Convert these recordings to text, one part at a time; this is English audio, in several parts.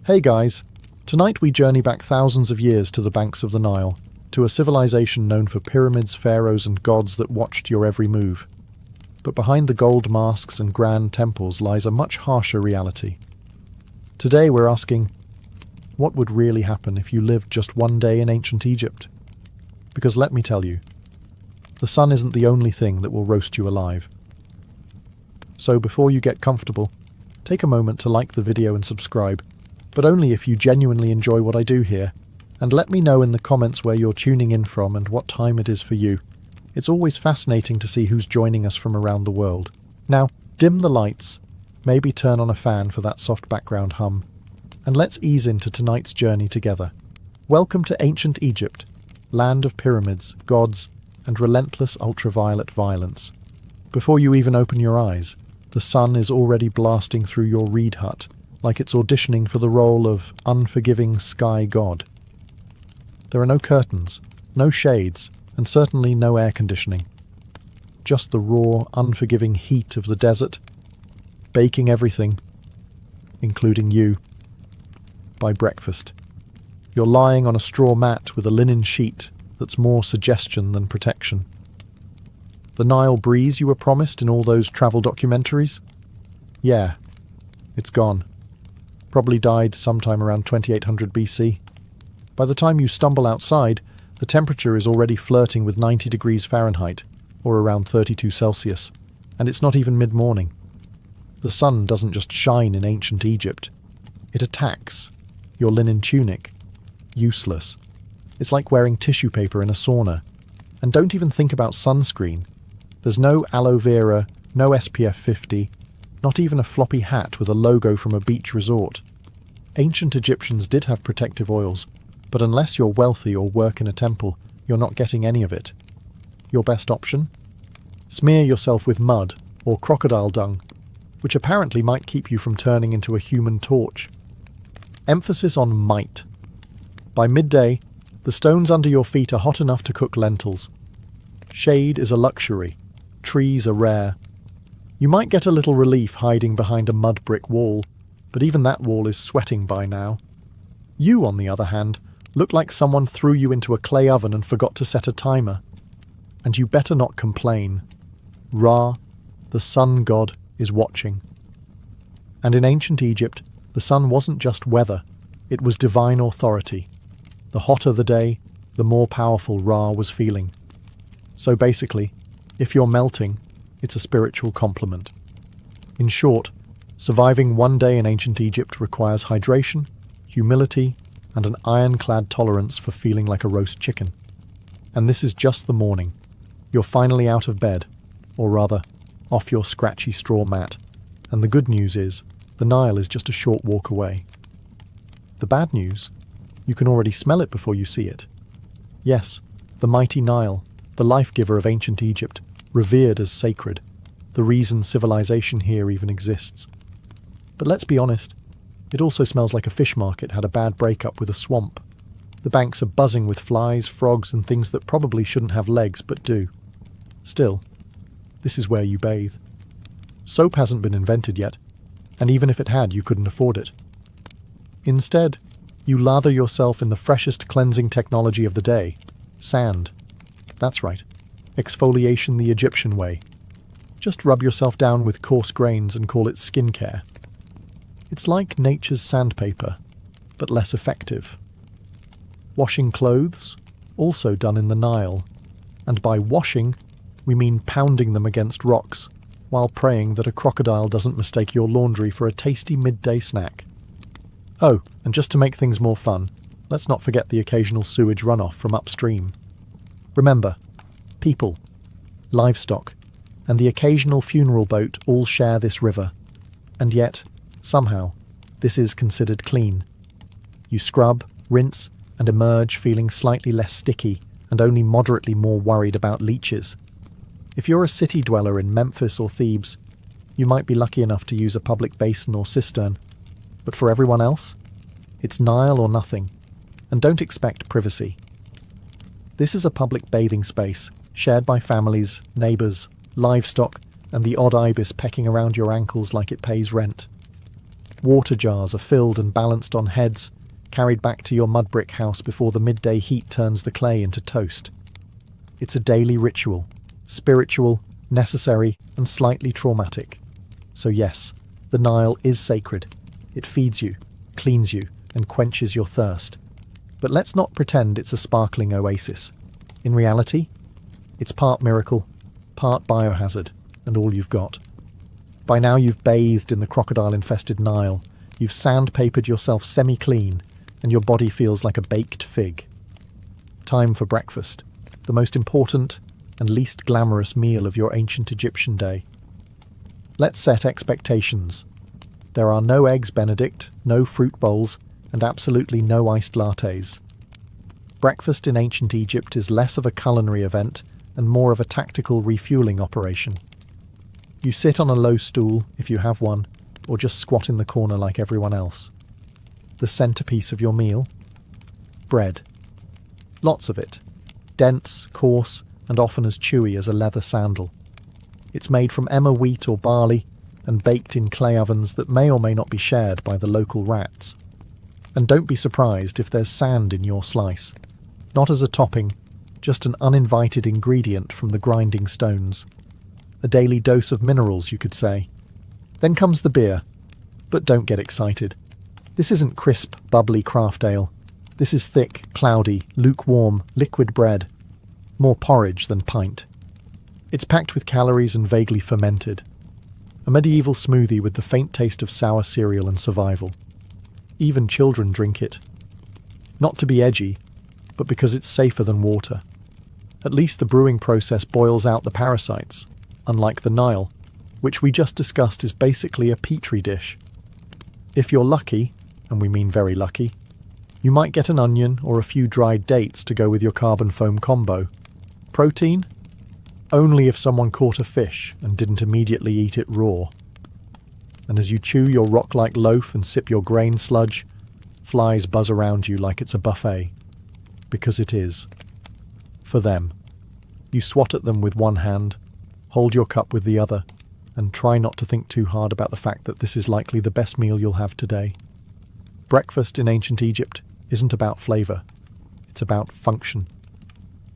Hey guys, tonight we journey back thousands of years to the banks of the Nile, to a civilization known for pyramids, pharaohs and gods that watched your every move. But behind the gold masks and grand temples lies a much harsher reality. Today we're asking, what would really happen if you lived just one day in ancient Egypt? Because let me tell you, the sun isn't the only thing that will roast you alive. So before you get comfortable, take a moment to like the video and subscribe, but only if you genuinely enjoy what I do here, and let me know in the comments where you're tuning in from and what time it is for you. It's always fascinating to see who's joining us from around the world. Now, dim the lights, maybe turn on a fan for that soft background hum, and let's ease into tonight's journey together. Welcome to ancient Egypt, land of pyramids, gods, and relentless ultraviolet violence. Before you even open your eyes, the sun is already blasting through your reed hut, like it's auditioning for the role of unforgiving sky god. There are no curtains, no shades, and certainly no air conditioning. Just the raw, unforgiving heat of the desert, baking everything, including you, by breakfast. You're lying on a straw mat with a linen sheet that's more suggestion than protection. The Nile breeze you were promised in all those travel documentaries? Yeah, it's gone. Probably died sometime around 2800 BC. By the time you stumble outside, the temperature is already flirting with 90 degrees Fahrenheit, or around 32 Celsius, and it's not even mid-morning. The sun doesn't just shine in ancient Egypt. It attacks. Your linen tunic. Useless. It's like wearing tissue paper in a sauna. And don't even think about sunscreen. There's no aloe vera, no SPF 50, not even a floppy hat with a logo from a beach resort. Ancient Egyptians did have protective oils, but unless you're wealthy or work in a temple, you're not getting any of it. Your best option? Smear yourself with mud or crocodile dung, which apparently might keep you from turning into a human torch. Emphasis on might. By midday, the stones under your feet are hot enough to cook lentils. Shade is a luxury. Trees are rare. You might get a little relief hiding behind a mud brick wall, but even that wall is sweating by now. You, on the other hand, look like someone threw you into a clay oven and forgot to set a timer. And you better not complain. Ra, the sun god, is watching. And in ancient Egypt, the sun wasn't just weather, it was divine authority. The hotter the day, the more powerful Ra was feeling. So basically, if you're melting, it's a spiritual compliment. In short, surviving one day in ancient Egypt requires hydration, humility, and an ironclad tolerance for feeling like a roast chicken. And this is just the morning. You're finally out of bed, or rather, off your scratchy straw mat. And the good news is, the Nile is just a short walk away. The bad news? You can already smell it before you see it. Yes, the mighty Nile, the life-giver of ancient Egypt, revered as sacred, the reason civilization here even exists. But let's be honest, it also smells like a fish market had a bad breakup with a swamp. The banks are buzzing with flies, frogs, and things that probably shouldn't have legs but do. Still, this is where you bathe. Soap hasn't been invented yet, and even if it had, you couldn't afford it. Instead, you lather yourself in the freshest cleansing technology of the day, sand. That's right, exfoliation the Egyptian way. Just rub yourself down with coarse grains and call it skincare. It's like nature's sandpaper, but less effective. Washing clothes, also done in the Nile. And by washing, we mean pounding them against rocks, while praying that a crocodile doesn't mistake your laundry for a tasty midday snack. Oh, and just to make things more fun, let's not forget the occasional sewage runoff from upstream. Remember, people, livestock, and the occasional funeral boat all share this river. And yet, somehow, this is considered clean. You scrub, rinse, and emerge feeling slightly less sticky and only moderately more worried about leeches. If you're a city dweller in Memphis or Thebes, you might be lucky enough to use a public basin or cistern. But for everyone else, it's Nile or nothing, and don't expect privacy. This is a public bathing space, shared by families, neighbours, livestock, and the odd ibis pecking around your ankles like it pays rent. Water jars are filled and balanced on heads, carried back to your mud brick house before the midday heat turns the clay into toast. It's a daily ritual, spiritual, necessary, and slightly traumatic. So yes, the Nile is sacred. It feeds you, cleans you, and quenches your thirst. But let's not pretend it's a sparkling oasis. In reality, it's part miracle, part biohazard, and all you've got. By now you've bathed in the crocodile-infested Nile, you've sandpapered yourself semi-clean, and your body feels like a baked fig. Time for breakfast, the most important and least glamorous meal of your ancient Egyptian day. Let's set expectations. There are no eggs Benedict, no fruit bowls, and absolutely no iced lattes. Breakfast in ancient Egypt is less of a culinary event and more of a tactical refueling operation. You sit on a low stool, if you have one, or just squat in the corner like everyone else. The centerpiece of your meal? Bread. Lots of it. Dense, coarse, and often as chewy as a leather sandal. It's made from emmer wheat or barley and baked in clay ovens that may or may not be shared by the local rats. And don't be surprised if there's sand in your slice. Not as a topping, just an uninvited ingredient from the grinding stones. A daily dose of minerals, you could say. Then comes the beer. But don't get excited. This isn't crisp, bubbly craft ale. This is thick, cloudy, lukewarm, liquid bread. More porridge than pint. It's packed with calories and vaguely fermented. A medieval smoothie with the faint taste of sour cereal and survival. Even children drink it. Not to be edgy, but because it's safer than water. At least the brewing process boils out the parasites, unlike the Nile, which we just discussed is basically a petri dish. If you're lucky, and we mean very lucky, you might get an onion or a few dried dates to go with your carbon foam combo. Protein? Only if someone caught a fish and didn't immediately eat it raw. And as you chew your rock-like loaf and sip your grain sludge, flies buzz around you like it's a buffet. Because it is. For them. You swat at them with one hand, hold your cup with the other, and try not to think too hard about the fact that this is likely the best meal you'll have today. Breakfast in ancient Egypt isn't about flavour. It's about function.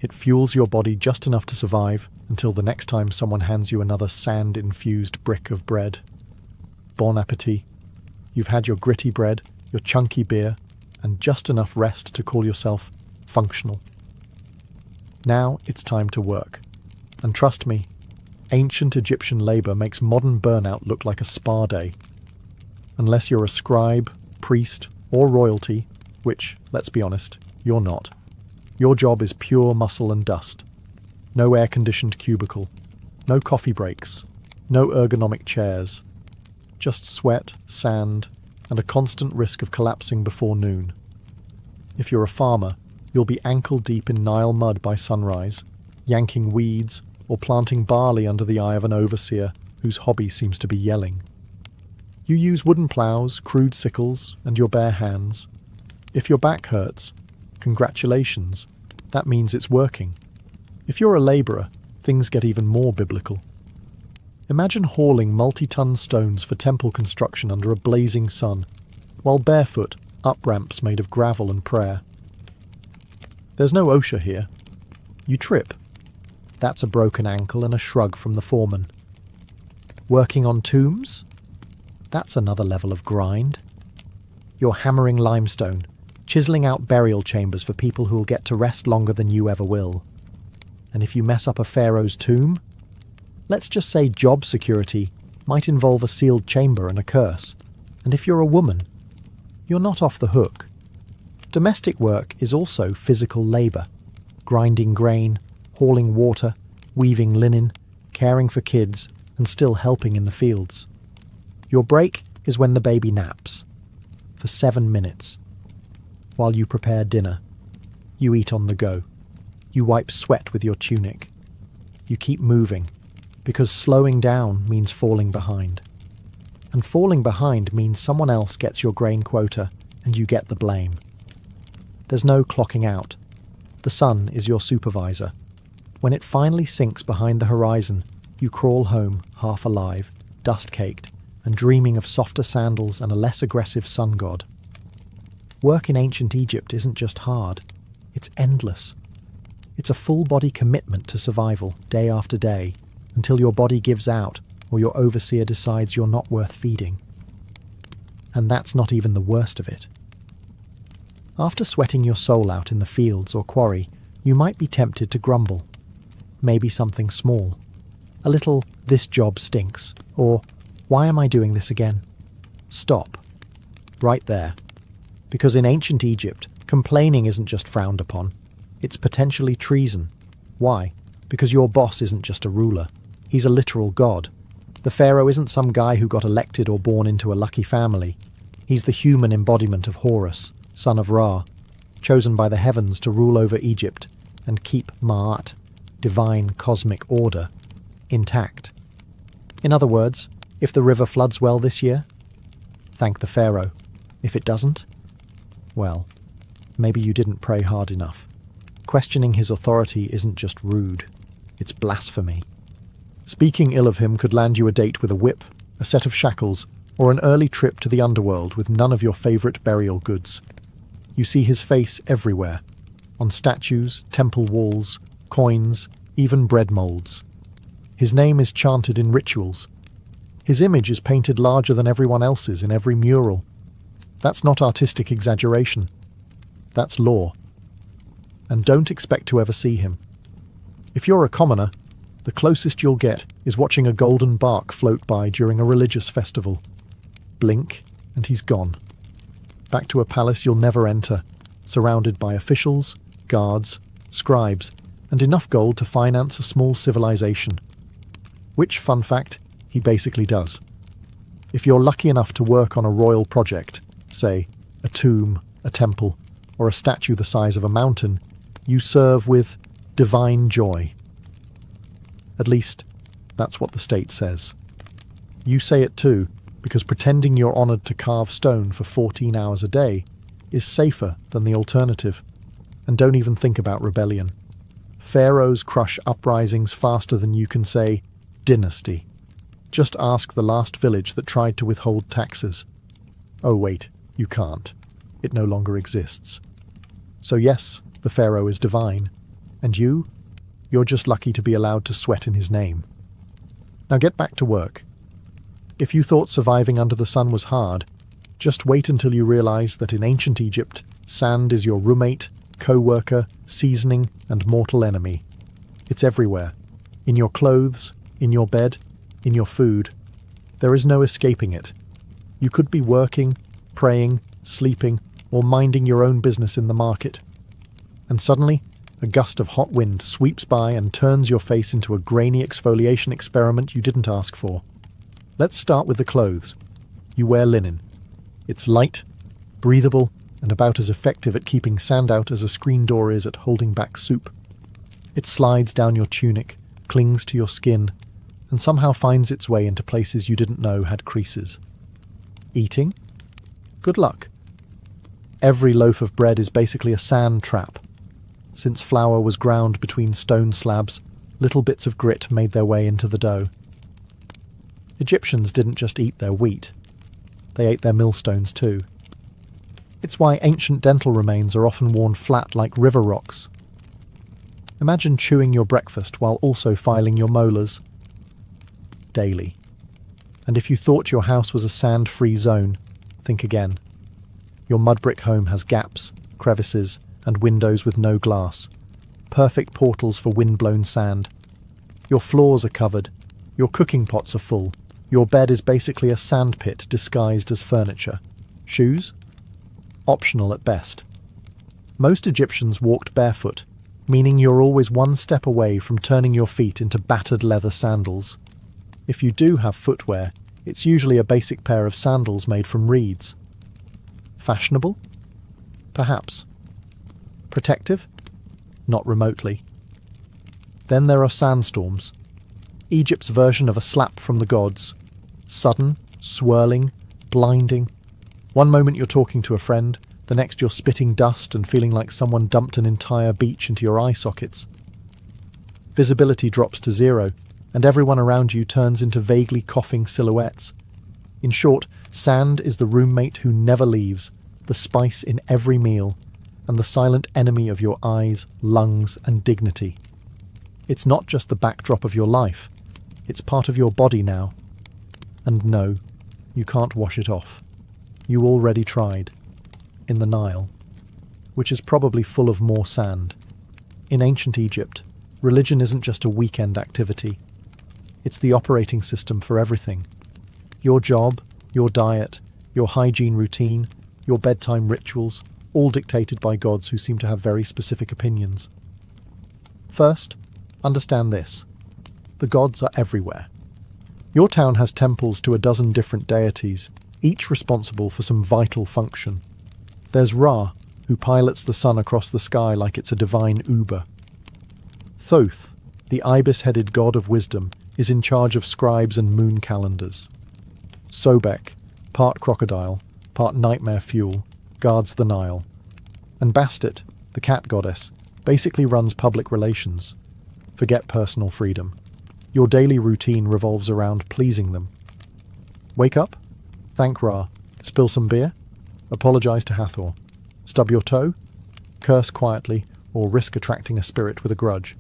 It fuels your body just enough to survive until the next time someone hands you another sand-infused brick of bread. Bon appétit. You've had your gritty bread, your chunky beer, and just enough rest to call yourself functional. Now it's time to work. And trust me, ancient Egyptian labour makes modern burnout look like a spa day. Unless you're a scribe, priest, or royalty, which, let's be honest, you're not. Your job is pure muscle and dust. No air-conditioned cubicle. No coffee breaks. No ergonomic chairs. Just sweat, sand, and a constant risk of collapsing before noon. If you're a farmer, you'll be ankle-deep in Nile mud by sunrise, yanking weeds or planting barley under the eye of an overseer whose hobby seems to be yelling. You use wooden ploughs, crude sickles, and your bare hands. If your back hurts, congratulations, that means it's working. If you're a labourer, things get even more biblical. Imagine hauling multi-ton stones for temple construction under a blazing sun, while barefoot up ramps made of gravel and prayer. There's no OSHA here. You trip. That's a broken ankle and a shrug from the foreman. Working on tombs? That's another level of grind. You're hammering limestone, chiselling out burial chambers for people who'll get to rest longer than you ever will. And if you mess up a pharaoh's tomb, let's just say job security might involve a sealed chamber and a curse. And if you're a woman, you're not off the hook. Domestic work is also physical labour. Grinding grain, hauling water, weaving linen, caring for kids, and still helping in the fields. Your break is when the baby naps. For 7 minutes. While you prepare dinner. You eat on the go. You wipe sweat with your tunic. You keep moving, because slowing down means falling behind. And falling behind means someone else gets your grain quota and you get the blame. There's no clocking out. The sun is your supervisor. When it finally sinks behind the horizon, you crawl home, half alive, dust-caked, and dreaming of softer sandals and a less aggressive sun god. Work in ancient Egypt isn't just hard, it's endless. It's a full-body commitment to survival, day after day, until your body gives out or your overseer decides you're not worth feeding. And that's not even the worst of it. After sweating your soul out in the fields or quarry, you might be tempted to grumble. Maybe something small. A little, "this job stinks," or "why am I doing this again?" Stop. Right there. Because in ancient Egypt, complaining isn't just frowned upon. It's potentially treason. Why? Because your boss isn't just a ruler. He's a literal god. The pharaoh isn't some guy who got elected or born into a lucky family. He's the human embodiment of Horus, son of Ra, chosen by the heavens to rule over Egypt and keep Ma'at, divine cosmic order, intact. In other words, if the river floods well this year, thank the pharaoh. If it doesn't, well, maybe you didn't pray hard enough. Questioning his authority isn't just rude, it's blasphemy. Speaking ill of him could land you a date with a whip, a set of shackles, or an early trip to the underworld with none of your favourite burial goods. You see his face everywhere, on statues, temple walls, coins, even bread moulds. His name is chanted in rituals. His image is painted larger than everyone else's in every mural. That's not artistic exaggeration. That's law. And don't expect to ever see him. If you're a commoner, the closest you'll get is watching a golden bark float by during a religious festival. Blink, and he's gone. Back to a palace you'll never enter, surrounded by officials, guards, scribes, and enough gold to finance a small civilization. Which, fun fact, he basically does. If you're lucky enough to work on a royal project, say, a tomb, a temple, or a statue the size of a mountain, you serve with divine joy. At least, that's what the state says. You say it too, because pretending you're honoured to carve stone for 14 hours a day is safer than the alternative. And don't even think about rebellion. Pharaohs crush uprisings faster than you can say, dynasty. Just ask the last village that tried to withhold taxes. Oh wait, you can't. It no longer exists. So yes, the pharaoh is divine. And you're just lucky to be allowed to sweat in his name. Now get back to work. If you thought surviving under the sun was hard, just wait until you realize that in ancient Egypt, sand is your roommate, co-worker, seasoning, and mortal enemy. It's everywhere. In your clothes, in your bed, in your food. There is no escaping it. You could be working, praying, sleeping, or minding your own business in the market. And suddenly, a gust of hot wind sweeps by and turns your face into a grainy exfoliation experiment you didn't ask for. Let's start with the clothes. You wear linen. It's light, breathable, and about as effective at keeping sand out as a screen door is at holding back soup. It slides down your tunic, clings to your skin, and somehow finds its way into places you didn't know had creases. Eating? Good luck. Every loaf of bread is basically a sand trap. Since flour was ground between stone slabs, little bits of grit made their way into the dough. Egyptians didn't just eat their wheat. They ate their millstones too. It's why ancient dental remains are often worn flat like river rocks. Imagine chewing your breakfast while also filing your molars. Daily. And if you thought your house was a sand-free zone, think again. Your mud brick home has gaps, crevices, and windows with no glass. Perfect portals for wind-blown sand. Your floors are covered. Your cooking pots are full. Your bed is basically a sandpit disguised as furniture. Shoes? Optional at best. Most Egyptians walked barefoot, meaning you're always one step away from turning your feet into battered leather sandals. If you do have footwear, it's usually a basic pair of sandals made from reeds. Fashionable? Perhaps. Protective? Not remotely. Then there are sandstorms. Egypt's version of a slap from the gods. Sudden, swirling, blinding. One moment you're talking to a friend, the next you're spitting dust and feeling like someone dumped an entire beach into your eye sockets. Visibility drops to zero, and everyone around you turns into vaguely coughing silhouettes. In short, sand is the roommate who never leaves, the spice in every meal, and the silent enemy of your eyes, lungs, and dignity. It's not just the backdrop of your life, it's part of your body now. And no, you can't wash it off. You already tried. In the Nile, which is probably full of more sand. In ancient Egypt, religion isn't just a weekend activity. It's the operating system for everything. Your job, your diet, your hygiene routine, your bedtime rituals, all dictated by gods who seem to have very specific opinions. First, understand this. The gods are everywhere. Your town has temples to a dozen different deities, each responsible for some vital function. There's Ra, who pilots the sun across the sky like it's a divine Uber. Thoth, the ibis-headed god of wisdom, is in charge of scribes and moon calendars. Sobek, part crocodile, part nightmare fuel, guards the Nile. And Bastet, the cat goddess, basically runs public relations. Forget personal freedom. Your daily routine revolves around pleasing them. Wake up, thank Ra, spill some beer, apologize to Hathor, stub your toe, curse quietly, or risk attracting a spirit with a grudge.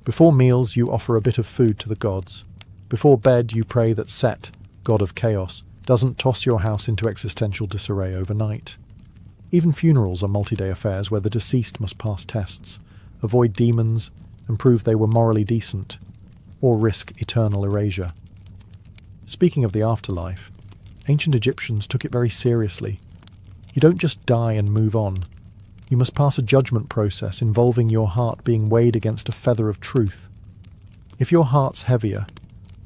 Before meals, you offer a bit of food to the gods. Before bed, you pray that Set, god of chaos, doesn't toss your house into existential disarray overnight. Even funerals are multi-day affairs where the deceased must pass tests, avoid demons, and prove they were morally decent, or risk eternal erasure. Speaking of the afterlife, ancient Egyptians took it very seriously. You don't just die and move on. You must pass a judgment process involving your heart being weighed against a feather of truth. If your heart's heavier,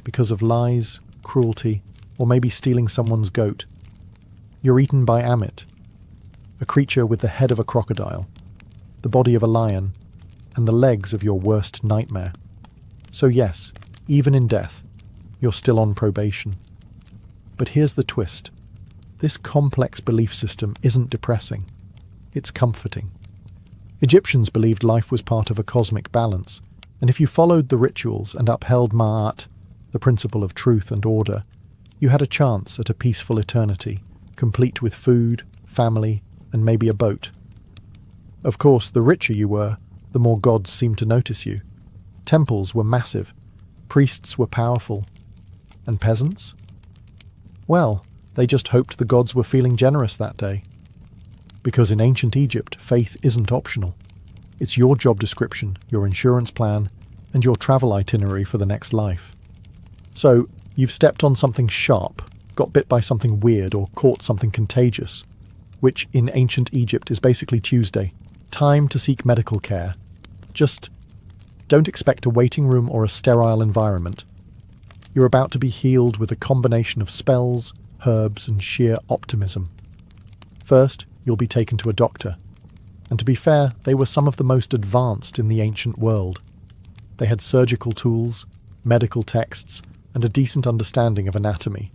because of lies, cruelty, or maybe stealing someone's goat, you're eaten by Amit, a creature with the head of a crocodile, the body of a lion, and the legs of your worst nightmare. So yes, even in death, you're still on probation. But here's the twist. This complex belief system isn't depressing. It's comforting. Egyptians believed life was part of a cosmic balance, and if you followed the rituals and upheld Ma'at, the principle of truth and order, you had a chance at a peaceful eternity, complete with food, family, and maybe a boat. Of course, the richer you were, the more gods seemed to notice you. Temples were massive, priests were powerful, and peasants? Well, they just hoped the gods were feeling generous that day. Because in ancient Egypt, faith isn't optional. It's your job description, your insurance plan, and your travel itinerary for the next life. So, you've stepped on something sharp, got bit by something weird, or caught something contagious, which in ancient Egypt is basically Tuesday. Time to seek medical care. Just don't expect a waiting room or a sterile environment. You're about to be healed with a combination of spells, herbs, and sheer optimism. First, you'll be taken to a doctor. And to be fair, they were some of the most advanced in the ancient world. They had surgical tools, medical texts, and a decent understanding of anatomy.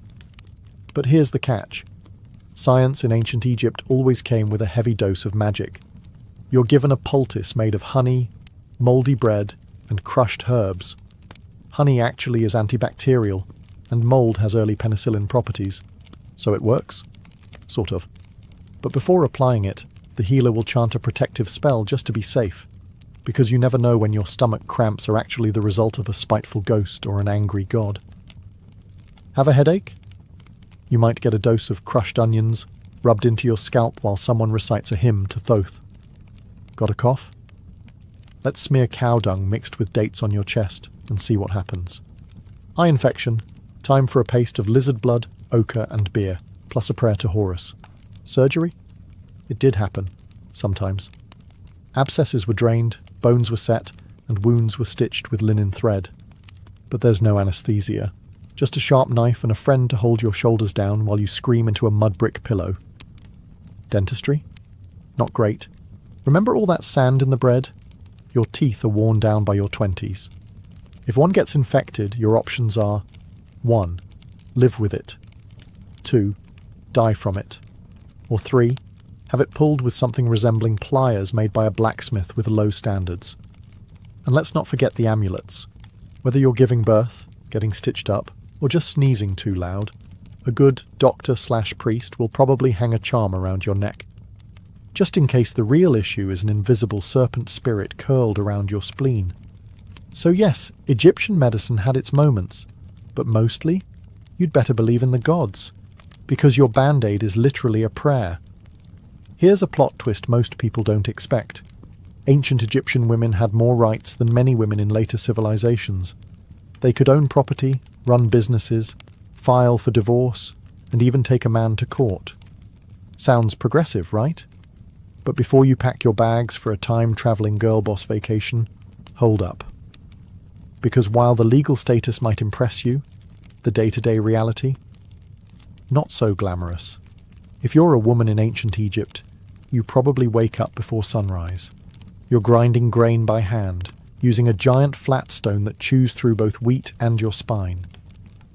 But here's the catch. Science in ancient Egypt always came with a heavy dose of magic. You're given a poultice made of honey, mouldy bread, and crushed herbs. Honey actually is antibacterial, and mould has early penicillin properties. So it works? Sort of. But before applying it, the healer will chant a protective spell just to be safe, because you never know when your stomach cramps are actually the result of a spiteful ghost or an angry god. Have a headache? You might get a dose of crushed onions rubbed into your scalp while someone recites a hymn to Thoth. Got a cough? Let's smear cow dung mixed with dates on your chest and see what happens. Eye infection, time for a paste of lizard blood, ochre and beer, plus a prayer to Horus. Surgery? It did happen, sometimes. Abscesses were drained, bones were set, and wounds were stitched with linen thread. But there's no anesthesia. Just a sharp knife and a friend to hold your shoulders down while you scream into a mud brick pillow. Dentistry? Not great. Remember all that sand in the bread? Your teeth are worn down by your 20s. If one gets infected, your options are 1. Live with it. 2. Die from it. Or 3. Have it pulled with something resembling pliers made by a blacksmith with low standards. And let's not forget the amulets. Whether you're giving birth, getting stitched up, or just sneezing too loud, A good doctor/priest will probably hang a charm around your neck, just in case the real issue is an invisible serpent spirit curled around your spleen. So yes, Egyptian medicine had its moments, but mostly, you'd better believe in the gods, because your band-aid is literally a prayer. Here's a plot twist most people don't expect. Ancient Egyptian women had more rights than many women in later civilizations. They could own property, run businesses, file for divorce, and even take a man to court. Sounds progressive, right? But before you pack your bags for a time-traveling girl boss vacation, hold up. Because while the legal status might impress you, the day-to-day reality? Not so glamorous. If you're a woman in ancient Egypt, you probably wake up before sunrise. You're grinding grain by hand, using a giant flat stone that chews through both wheat and your spine.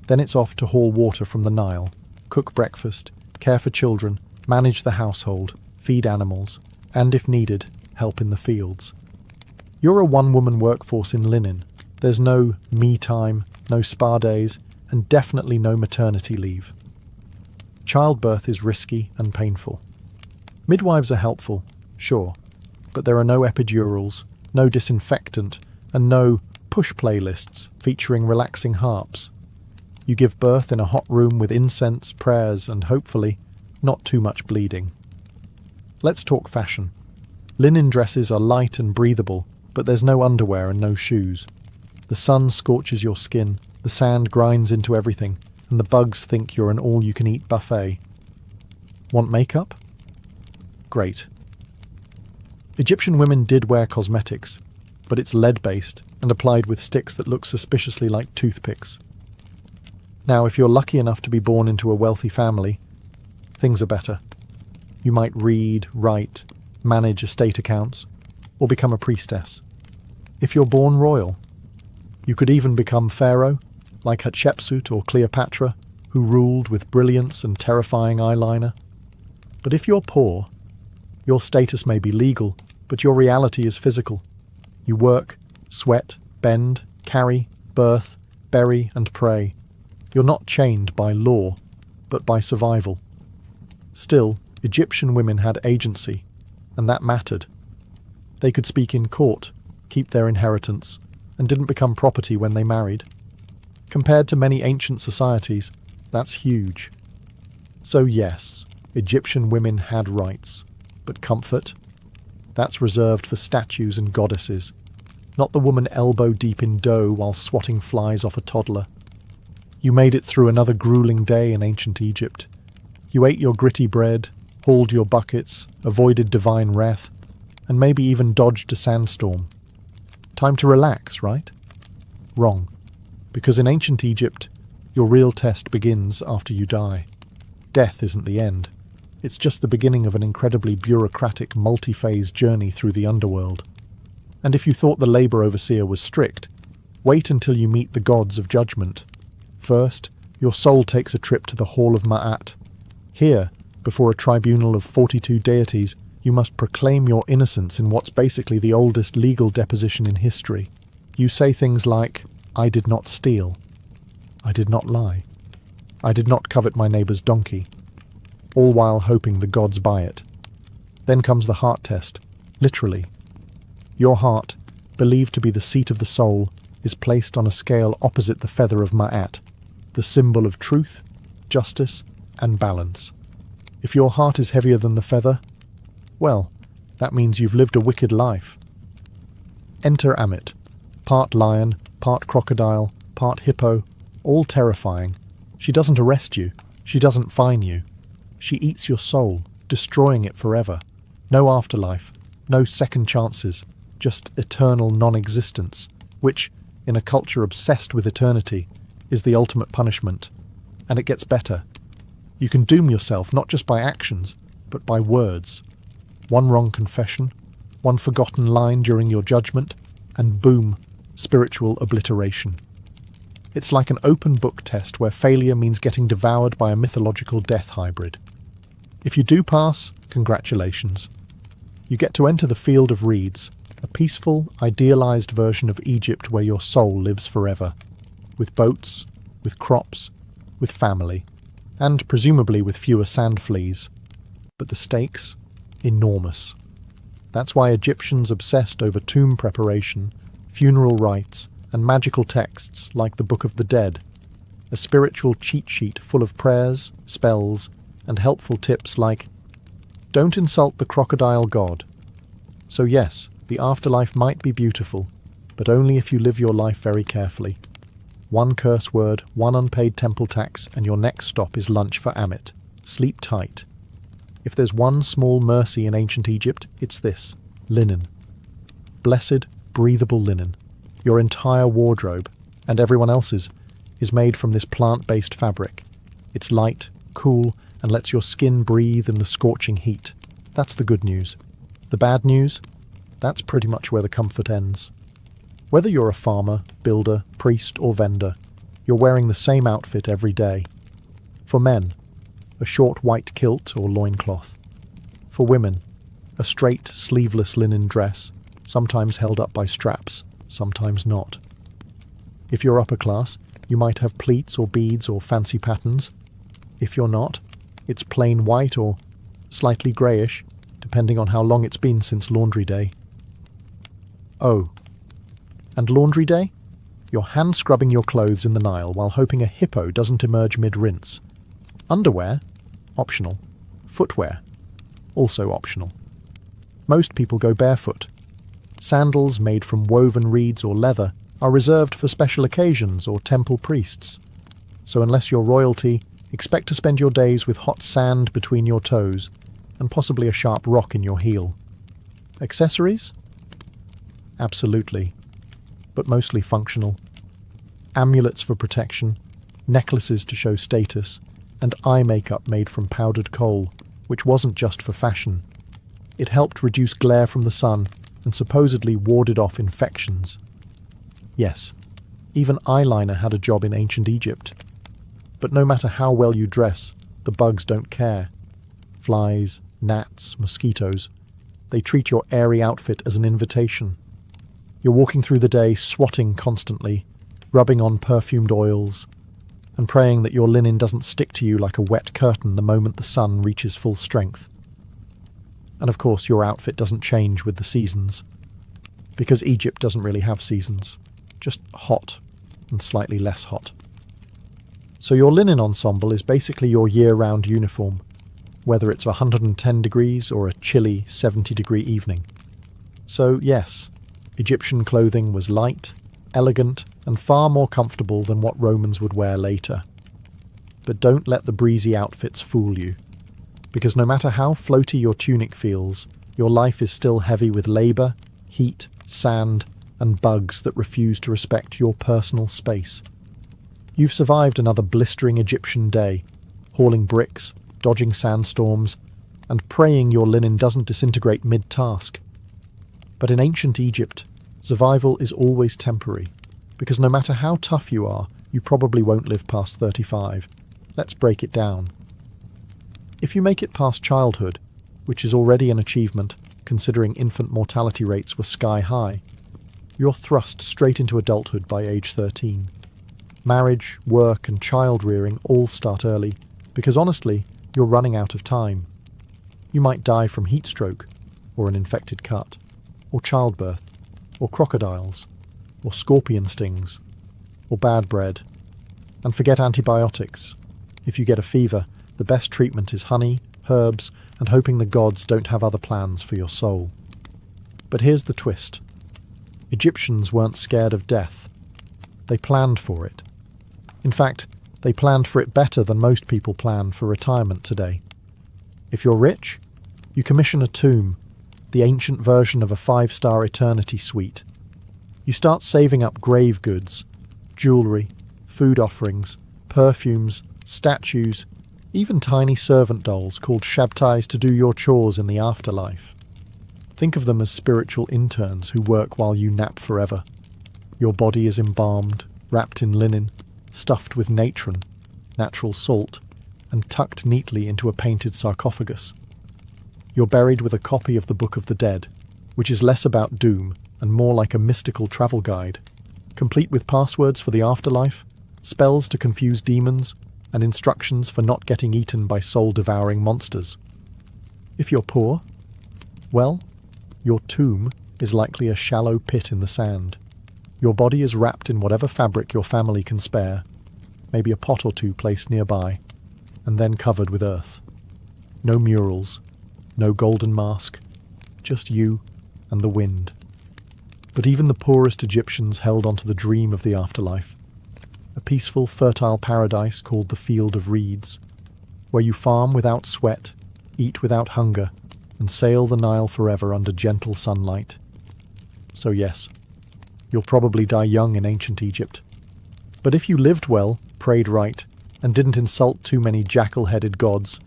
Then it's off to haul water from the Nile, cook breakfast, care for children, manage the household, feed animals, and if needed, help in the fields. You're a one-woman workforce in linen. There's no me time, no spa days, and definitely no maternity leave. Childbirth is risky and painful. Midwives are helpful, sure, but there are no epidurals, no disinfectant, and no push playlists featuring relaxing harps. You give birth in a hot room with incense, prayers, and hopefully, not too much bleeding. Let's talk fashion. Linen dresses are light and breathable, but there's no underwear and no shoes. The sun scorches your skin, the sand grinds into everything, and the bugs think you're an all-you-can-eat buffet. Want makeup? Great. Egyptian women did wear cosmetics, but it's lead-based and applied with sticks that look suspiciously like toothpicks. Now, if you're lucky enough to be born into a wealthy family, things are better. You might read, write, manage estate accounts, or become a priestess. If you're born royal, you could even become pharaoh, like Hatshepsut or Cleopatra, who ruled with brilliance and terrifying eyeliner. But if you're poor, your status may be legal, but your reality is physical. You work, sweat, bend, carry, birth, bury, and pray. You're not chained by law, but by survival. Still, Egyptian women had agency, and that mattered. They could speak in court, keep their inheritance, and didn't become property when they married. Compared to many ancient societies, that's huge. So yes, Egyptian women had rights, but comfort? That's reserved for statues and goddesses, not the woman elbow-deep in dough while swatting flies off a toddler. You made it through another grueling day in ancient Egypt. You ate your gritty bread, hauled your buckets, avoided divine wrath, and maybe even dodged a sandstorm. Time to relax, right? Wrong. Because in ancient Egypt, your real test begins after you die. Death isn't the end. It's just the beginning of an incredibly bureaucratic, multi-phase journey through the underworld. And if you thought the labor overseer was strict, wait until you meet the gods of judgment. First, your soul takes a trip to the Hall of Ma'at. Here, before a tribunal of 42 deities, you must proclaim your innocence in what's basically the oldest legal deposition in history. You say things like, "I did not steal. I did not lie. I did not covet my neighbour's donkey," all while hoping the gods buy it. Then comes the heart test, literally. Your heart, believed to be the seat of the soul, is placed on a scale opposite the feather of Ma'at, the symbol of truth, justice, and balance. If your heart is heavier than the feather, well, that means you've lived a wicked life. Enter Amit, part lion, part crocodile, part hippo, all terrifying. She doesn't arrest you, she doesn't fine you. She eats your soul, destroying it forever. No afterlife, no second chances, just eternal non-existence, which, in a culture obsessed with eternity, is the ultimate punishment. And it gets better. You can doom yourself not just by actions, but by words. One wrong confession, one forgotten line during your judgment, and boom, spiritual obliteration. It's like an open book test where failure means getting devoured by a mythological death hybrid. If you do pass, congratulations. You get to enter the field of reeds, a peaceful, idealized version of Egypt where your soul lives forever. With boats, with crops, with family. and presumably with fewer sand fleas. But the stakes? Enormous. That's why Egyptians obsessed over tomb preparation, funeral rites, and magical texts like the Book of the Dead, a spiritual cheat sheet full of prayers, spells, and helpful tips like, don't insult the crocodile god. So yes, the afterlife might be beautiful, but only if you live your life very carefully. One curse word, one unpaid temple tax, and your next stop is lunch for Amit. Sleep tight. If there's one small mercy in ancient Egypt, it's this: linen. Blessed, breathable linen. Your entire wardrobe, and everyone else's, is made from this plant-based fabric. It's light, cool, and lets your skin breathe in the scorching heat. That's the good news. The bad news? That's pretty much where the comfort ends. Whether you're a farmer, builder, priest, or vendor, you're wearing the same outfit every day. For men, a short white kilt or loincloth. For women, a straight, sleeveless linen dress, sometimes held up by straps, sometimes not. If you're upper class, you might have pleats or beads or fancy patterns. If you're not, it's plain white or slightly greyish, depending on how long it's been since laundry day. Oh, and laundry day? You're hand-scrubbing your clothes in the Nile while hoping a hippo doesn't emerge mid-rinse. Underwear? Optional. Footwear? Also optional. Most people go barefoot. Sandals made from woven reeds or leather are reserved for special occasions or temple priests. So unless you're royalty, expect to spend your days with hot sand between your toes and possibly a sharp rock in your heel. Accessories? Absolutely, but mostly functional. Amulets for protection, necklaces to show status, and eye makeup made from powdered coal, which wasn't just for fashion. It helped reduce glare from the sun and supposedly warded off infections. Yes, even eyeliner had a job in ancient Egypt. But no matter how well you dress, the bugs don't care. Flies, gnats, mosquitoes, they treat your airy outfit as an invitation. You're walking through the day swatting constantly, rubbing on perfumed oils, and praying that your linen doesn't stick to you like a wet curtain the moment the sun reaches full strength. And of course your outfit doesn't change with the seasons, because Egypt doesn't really have seasons, just hot and slightly less hot. So your linen ensemble is basically your year-round uniform, whether it's 110 degrees or a chilly 70-degree evening. So yes, Egyptian clothing was light, elegant, and far more comfortable than what Romans would wear later. But don't let the breezy outfits fool you, because no matter how floaty your tunic feels, your life is still heavy with labour, heat, sand, and bugs that refuse to respect your personal space. You've survived another blistering Egyptian day, hauling bricks, dodging sandstorms, and praying your linen doesn't disintegrate mid-task. But in ancient Egypt, survival is always temporary, because no matter how tough you are, you probably won't live past 35. Let's break it down. If you make it past childhood, which is already an achievement considering infant mortality rates were sky-high, you're thrust straight into adulthood by age 13. Marriage, work, and child-rearing all start early, because honestly, you're running out of time. You might die from heat stroke, or an infected cut, or childbirth, or crocodiles, or scorpion stings, or bad bread. And forget antibiotics. If you get a fever, the best treatment is honey, herbs, and hoping the gods don't have other plans for your soul. But here's the twist. Egyptians weren't scared of death. They planned for it. In fact, they planned for it better than most people plan for retirement today. If you're rich, you commission a tomb, the ancient version of a 5-star eternity suite. You start saving up grave goods, jewellery, food offerings, perfumes, statues, even tiny servant dolls called shabtais to do your chores in the afterlife. Think of them as spiritual interns who work while you nap forever. Your body is embalmed, wrapped in linen, stuffed with natron, natural salt, and tucked neatly into a painted sarcophagus. You're buried with a copy of the Book of the Dead, which is less about doom and more like a mystical travel guide, complete with passwords for the afterlife, spells to confuse demons, and instructions for not getting eaten by soul-devouring monsters. If you're poor, well, your tomb is likely a shallow pit in the sand. Your body is wrapped in whatever fabric your family can spare, maybe a pot or two placed nearby, and then covered with earth. No murals, no golden mask, just you and the wind. But even the poorest Egyptians held on to the dream of the afterlife, a peaceful, fertile paradise called the Field of Reeds, where you farm without sweat, eat without hunger, and sail the Nile forever under gentle sunlight. So yes, you'll probably die young in ancient Egypt. But if you lived well, prayed right, and didn't insult too many jackal-headed gods,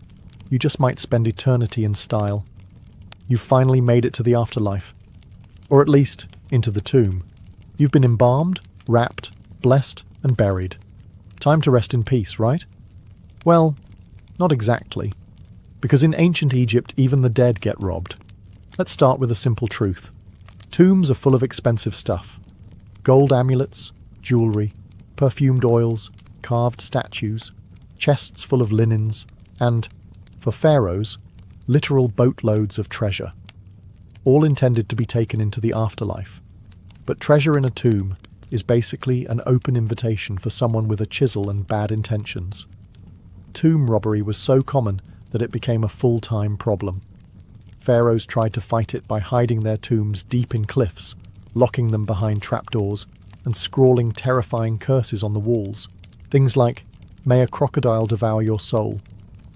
you just might spend eternity in style. You've finally made it to the afterlife. Or at least, into the tomb. You've been embalmed, wrapped, blessed, and buried. Time to rest in peace, right? Well, not exactly. Because in ancient Egypt, even the dead get robbed. Let's start with a simple truth. Tombs are full of expensive stuff. Gold amulets, jewellery, perfumed oils, carved statues, chests full of linens, and, for pharaohs, literal boatloads of treasure. All intended to be taken into the afterlife. But treasure in a tomb is basically an open invitation for someone with a chisel and bad intentions. Tomb robbery was so common that it became a full-time problem. Pharaohs tried to fight it by hiding their tombs deep in cliffs, locking them behind trapdoors, and scrawling terrifying curses on the walls. Things like, "May a crocodile devour your soul,"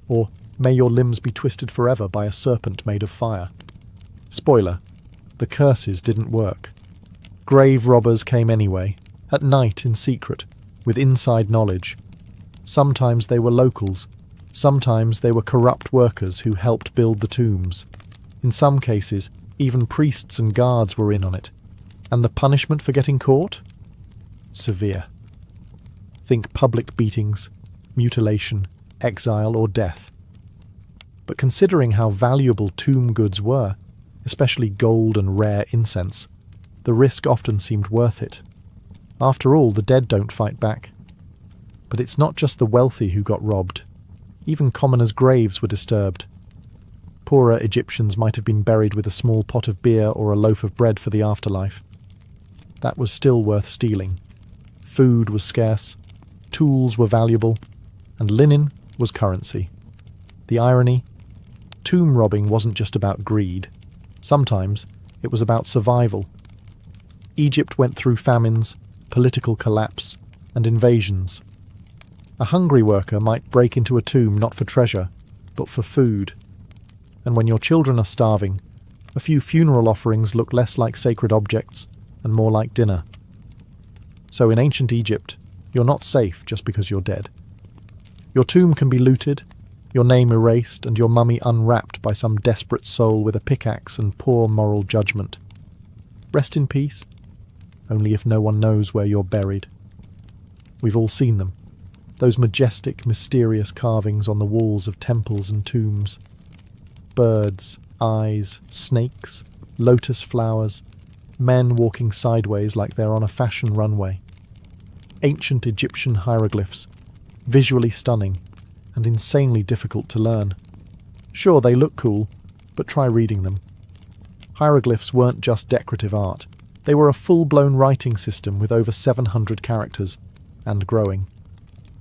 or "May your limbs be twisted forever by a serpent made of fire." Spoiler, the curses didn't work. Grave robbers came anyway, at night in secret, with inside knowledge. Sometimes they were locals, sometimes they were corrupt workers who helped build the tombs. In some cases, even priests and guards were in on it. And the punishment for getting caught? Severe. Think public beatings, mutilation, exile, or death. But considering how valuable tomb goods were, especially gold and rare incense, the risk often seemed worth it. After all, the dead don't fight back. But it's not just the wealthy who got robbed. Even commoners' graves were disturbed. Poorer Egyptians might have been buried with a small pot of beer or a loaf of bread for the afterlife. That was still worth stealing. Food was scarce, tools were valuable, and linen was currency. The irony? Tomb robbing wasn't just about greed. Sometimes it was about survival. Egypt went through famines, political collapse, and invasions. A hungry worker might break into a tomb not for treasure, but for food. And when your children are starving, a few funeral offerings look less like sacred objects and more like dinner. So in ancient Egypt, you're not safe just because you're dead. Your tomb can be looted, your name erased, and your mummy unwrapped by some desperate soul with a pickaxe and poor moral judgment. Rest in peace, only if no one knows where you're buried. We've all seen them, those majestic, mysterious carvings on the walls of temples and tombs. Birds, eyes, snakes, lotus flowers, men walking sideways like they're on a fashion runway. Ancient Egyptian hieroglyphs, visually stunning and insanely difficult to learn. Sure, they look cool, but try reading them. Hieroglyphs weren't just decorative art. They were a full-blown writing system with over 700 characters, and growing.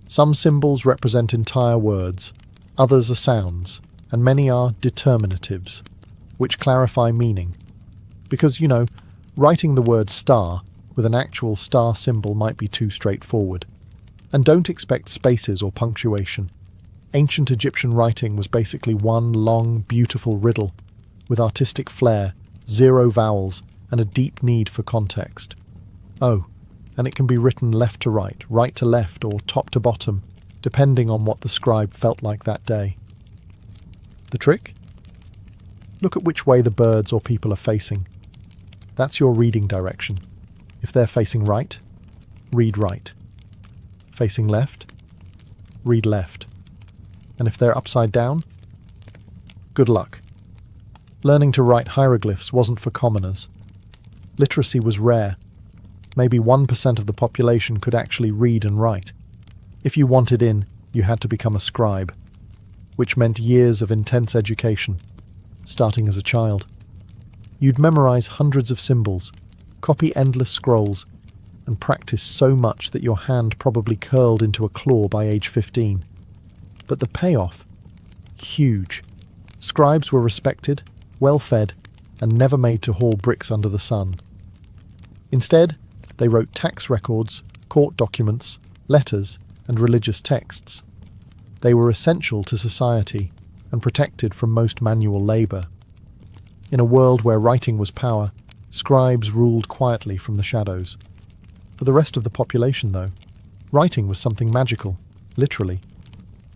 Some symbols represent entire words, others are sounds, and many are determinatives, which clarify meaning. Because, writing the word star with an actual star symbol might be too straightforward. And don't expect spaces or punctuation. Ancient Egyptian writing was basically one long, beautiful riddle, with artistic flair, 0 vowels, and a deep need for context. Oh, and it can be written left to right to left, or top to bottom, depending on what the scribe felt like that day. The trick? Look at which way the birds or people are facing. That's your reading direction. If they're facing right, read right. Facing left, read left. And if they're upside down, good luck. Learning to write hieroglyphs wasn't for commoners. Literacy was rare. Maybe 1% of the population could actually read and write. If you wanted in, you had to become a scribe, which meant years of intense education, starting as a child. You'd memorize hundreds of symbols, copy endless scrolls, and practice so much that your hand probably curled into a claw by age 15. But the payoff? Huge. Scribes were respected, well-fed, and never made to haul bricks under the sun. Instead, they wrote tax records, court documents, letters, and religious texts. They were essential to society and protected from most manual labour. In a world where writing was power, scribes ruled quietly from the shadows. For the rest of the population, though, writing was something magical, literally.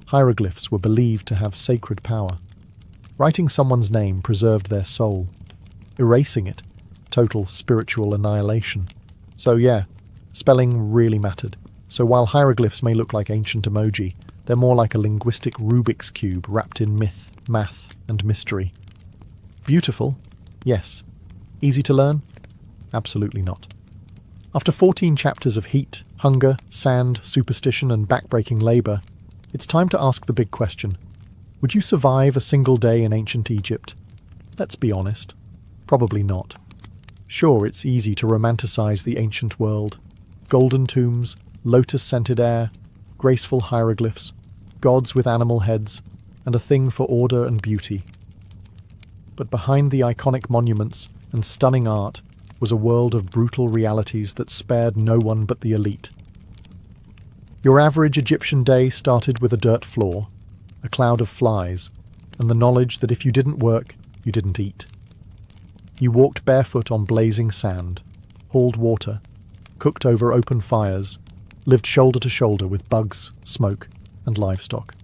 Hieroglyphs were believed to have sacred power. Writing someone's name preserved their soul. Erasing it, total spiritual annihilation. So yeah, spelling really mattered. So while hieroglyphs may look like ancient emoji, they're more like a linguistic Rubik's Cube wrapped in myth, math, and mystery. Beautiful? Yes. Easy to learn? Absolutely not. After 14 chapters of heat, hunger, sand, superstition, and backbreaking labour, it's time to ask the big question. Would you survive a single day in ancient Egypt? Let's be honest. Probably not. Sure, it's easy to romanticize the ancient world. Golden tombs, lotus-scented air, graceful hieroglyphs, gods with animal heads, and a thing for order and beauty. But behind the iconic monuments and stunning art was a world of brutal realities that spared no one but the elite. Your average Egyptian day started with a dirt floor, a cloud of flies, and the knowledge that if you didn't work, you didn't eat. You walked barefoot on blazing sand, hauled water, cooked over open fires, lived shoulder to shoulder with bugs, smoke, and livestock.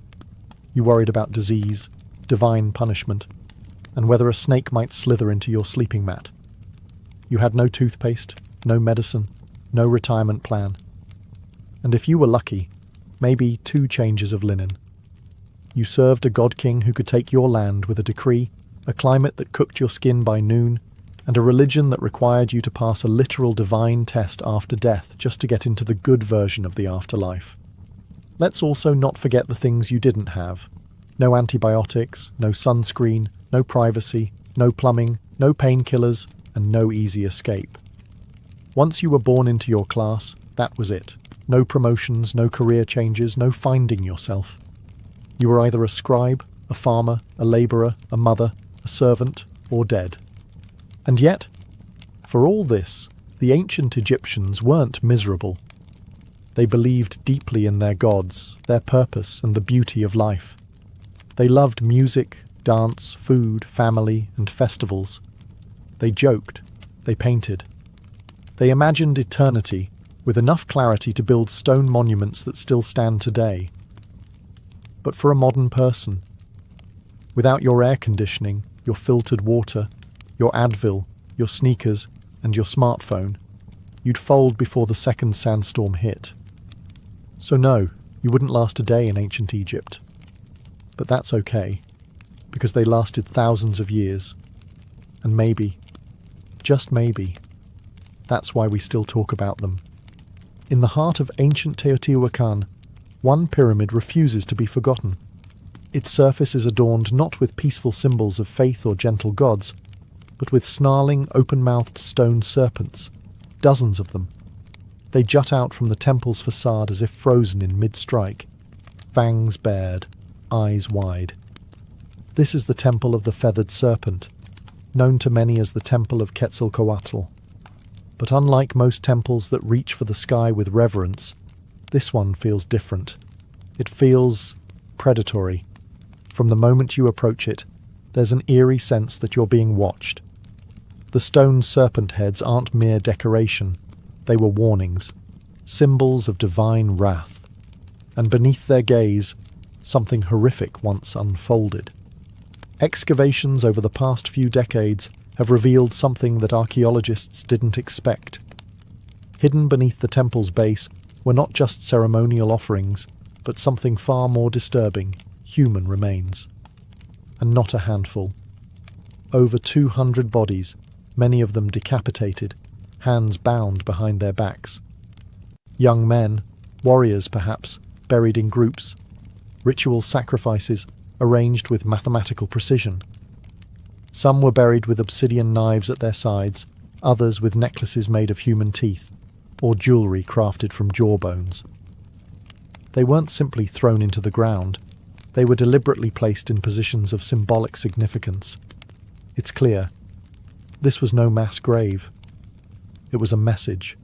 You worried about disease, divine punishment, and whether a snake might slither into your sleeping mat. You had no toothpaste, no medicine, no retirement plan. And if you were lucky, maybe 2 changes of linen. You served a god-king who could take your land with a decree, a climate that cooked your skin by noon, and a religion that required you to pass a literal divine test after death just to get into the good version of the afterlife. Let's also not forget the things you didn't have. No antibiotics, no sunscreen, no privacy, no plumbing, no painkillers, and no easy escape. Once you were born into your class, that was it. No promotions, no career changes, no finding yourself. You were either a scribe, a farmer, a labourer, a mother, a servant, or dead. And yet, for all this, the ancient Egyptians weren't miserable. They believed deeply in their gods, their purpose, and the beauty of life. They loved music, dance, food, family, and festivals. They joked, they painted. They imagined eternity with enough clarity to build stone monuments that still stand today. But for a modern person, without your air conditioning, your filtered water, your Advil, your sneakers, and your smartphone, you'd fold before the second sandstorm hit. So no, you wouldn't last a day in ancient Egypt. But that's okay, because they lasted thousands of years. And maybe, just maybe, that's why we still talk about them. In the heart of ancient Teotihuacan, one pyramid refuses to be forgotten. Its surface is adorned not with peaceful symbols of faith or gentle gods, but with snarling, open-mouthed stone serpents, dozens of them. They jut out from the temple's facade as if frozen in mid-strike, fangs bared, eyes wide. This is the temple of the feathered serpent, known to many as the Temple of Quetzalcoatl. But unlike most temples that reach for the sky with reverence, this one feels different. It feels predatory. From the moment you approach it, there's an eerie sense that you're being watched. The stone serpent heads aren't mere decoration. They were warnings, symbols of divine wrath. And beneath their gaze, something horrific once unfolded. Excavations over the past few decades have revealed something that archaeologists didn't expect. Hidden beneath the temple's base were not just ceremonial offerings, but something far more disturbing, human remains. And not a handful. Over 200 bodies, many of them decapitated, hands bound behind their backs. Young men, warriors perhaps, buried in groups, ritual sacrifices arranged with mathematical precision. Some were buried with obsidian knives at their sides, others with necklaces made of human teeth, or jewellery crafted from jawbones. They weren't simply thrown into the ground, they were deliberately placed in positions of symbolic significance. It's clear, this was no mass grave. It was a message,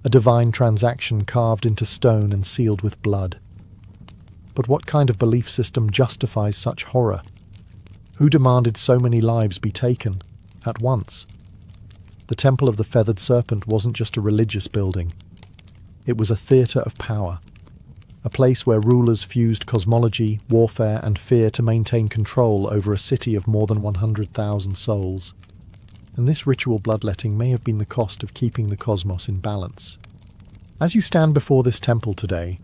a divine transaction carved into stone and sealed with blood. But what kind of belief system justifies such horror? Who demanded so many lives be taken, at once? The Temple of the Feathered Serpent wasn't just a religious building. It was a theatre of power, a place where rulers fused cosmology, warfare, and fear to maintain control over a city of more than 100,000 souls. And this ritual bloodletting may have been the cost of keeping the cosmos in balance. As you stand before this temple today,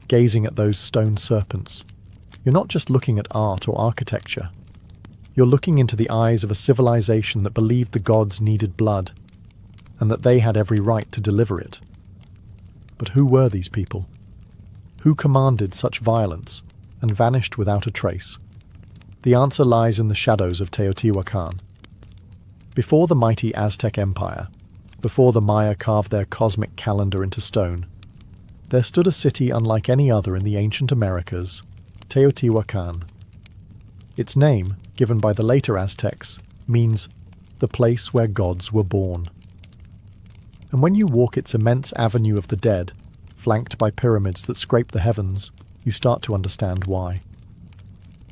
gazing at those stone serpents, you're not just looking at art or architecture. You're looking into the eyes of a civilization that believed the gods needed blood, and that they had every right to deliver it. But who were these people? Who commanded such violence and vanished without a trace? The answer lies in the shadows of Teotihuacan. Before the mighty Aztec Empire, before the Maya carved their cosmic calendar into stone, there stood a city unlike any other in the ancient Americas, Teotihuacan. Its name, given by the later Aztecs, means the place where gods were born. And when you walk its immense avenue of the dead, flanked by pyramids that scrape the heavens, you start to understand why.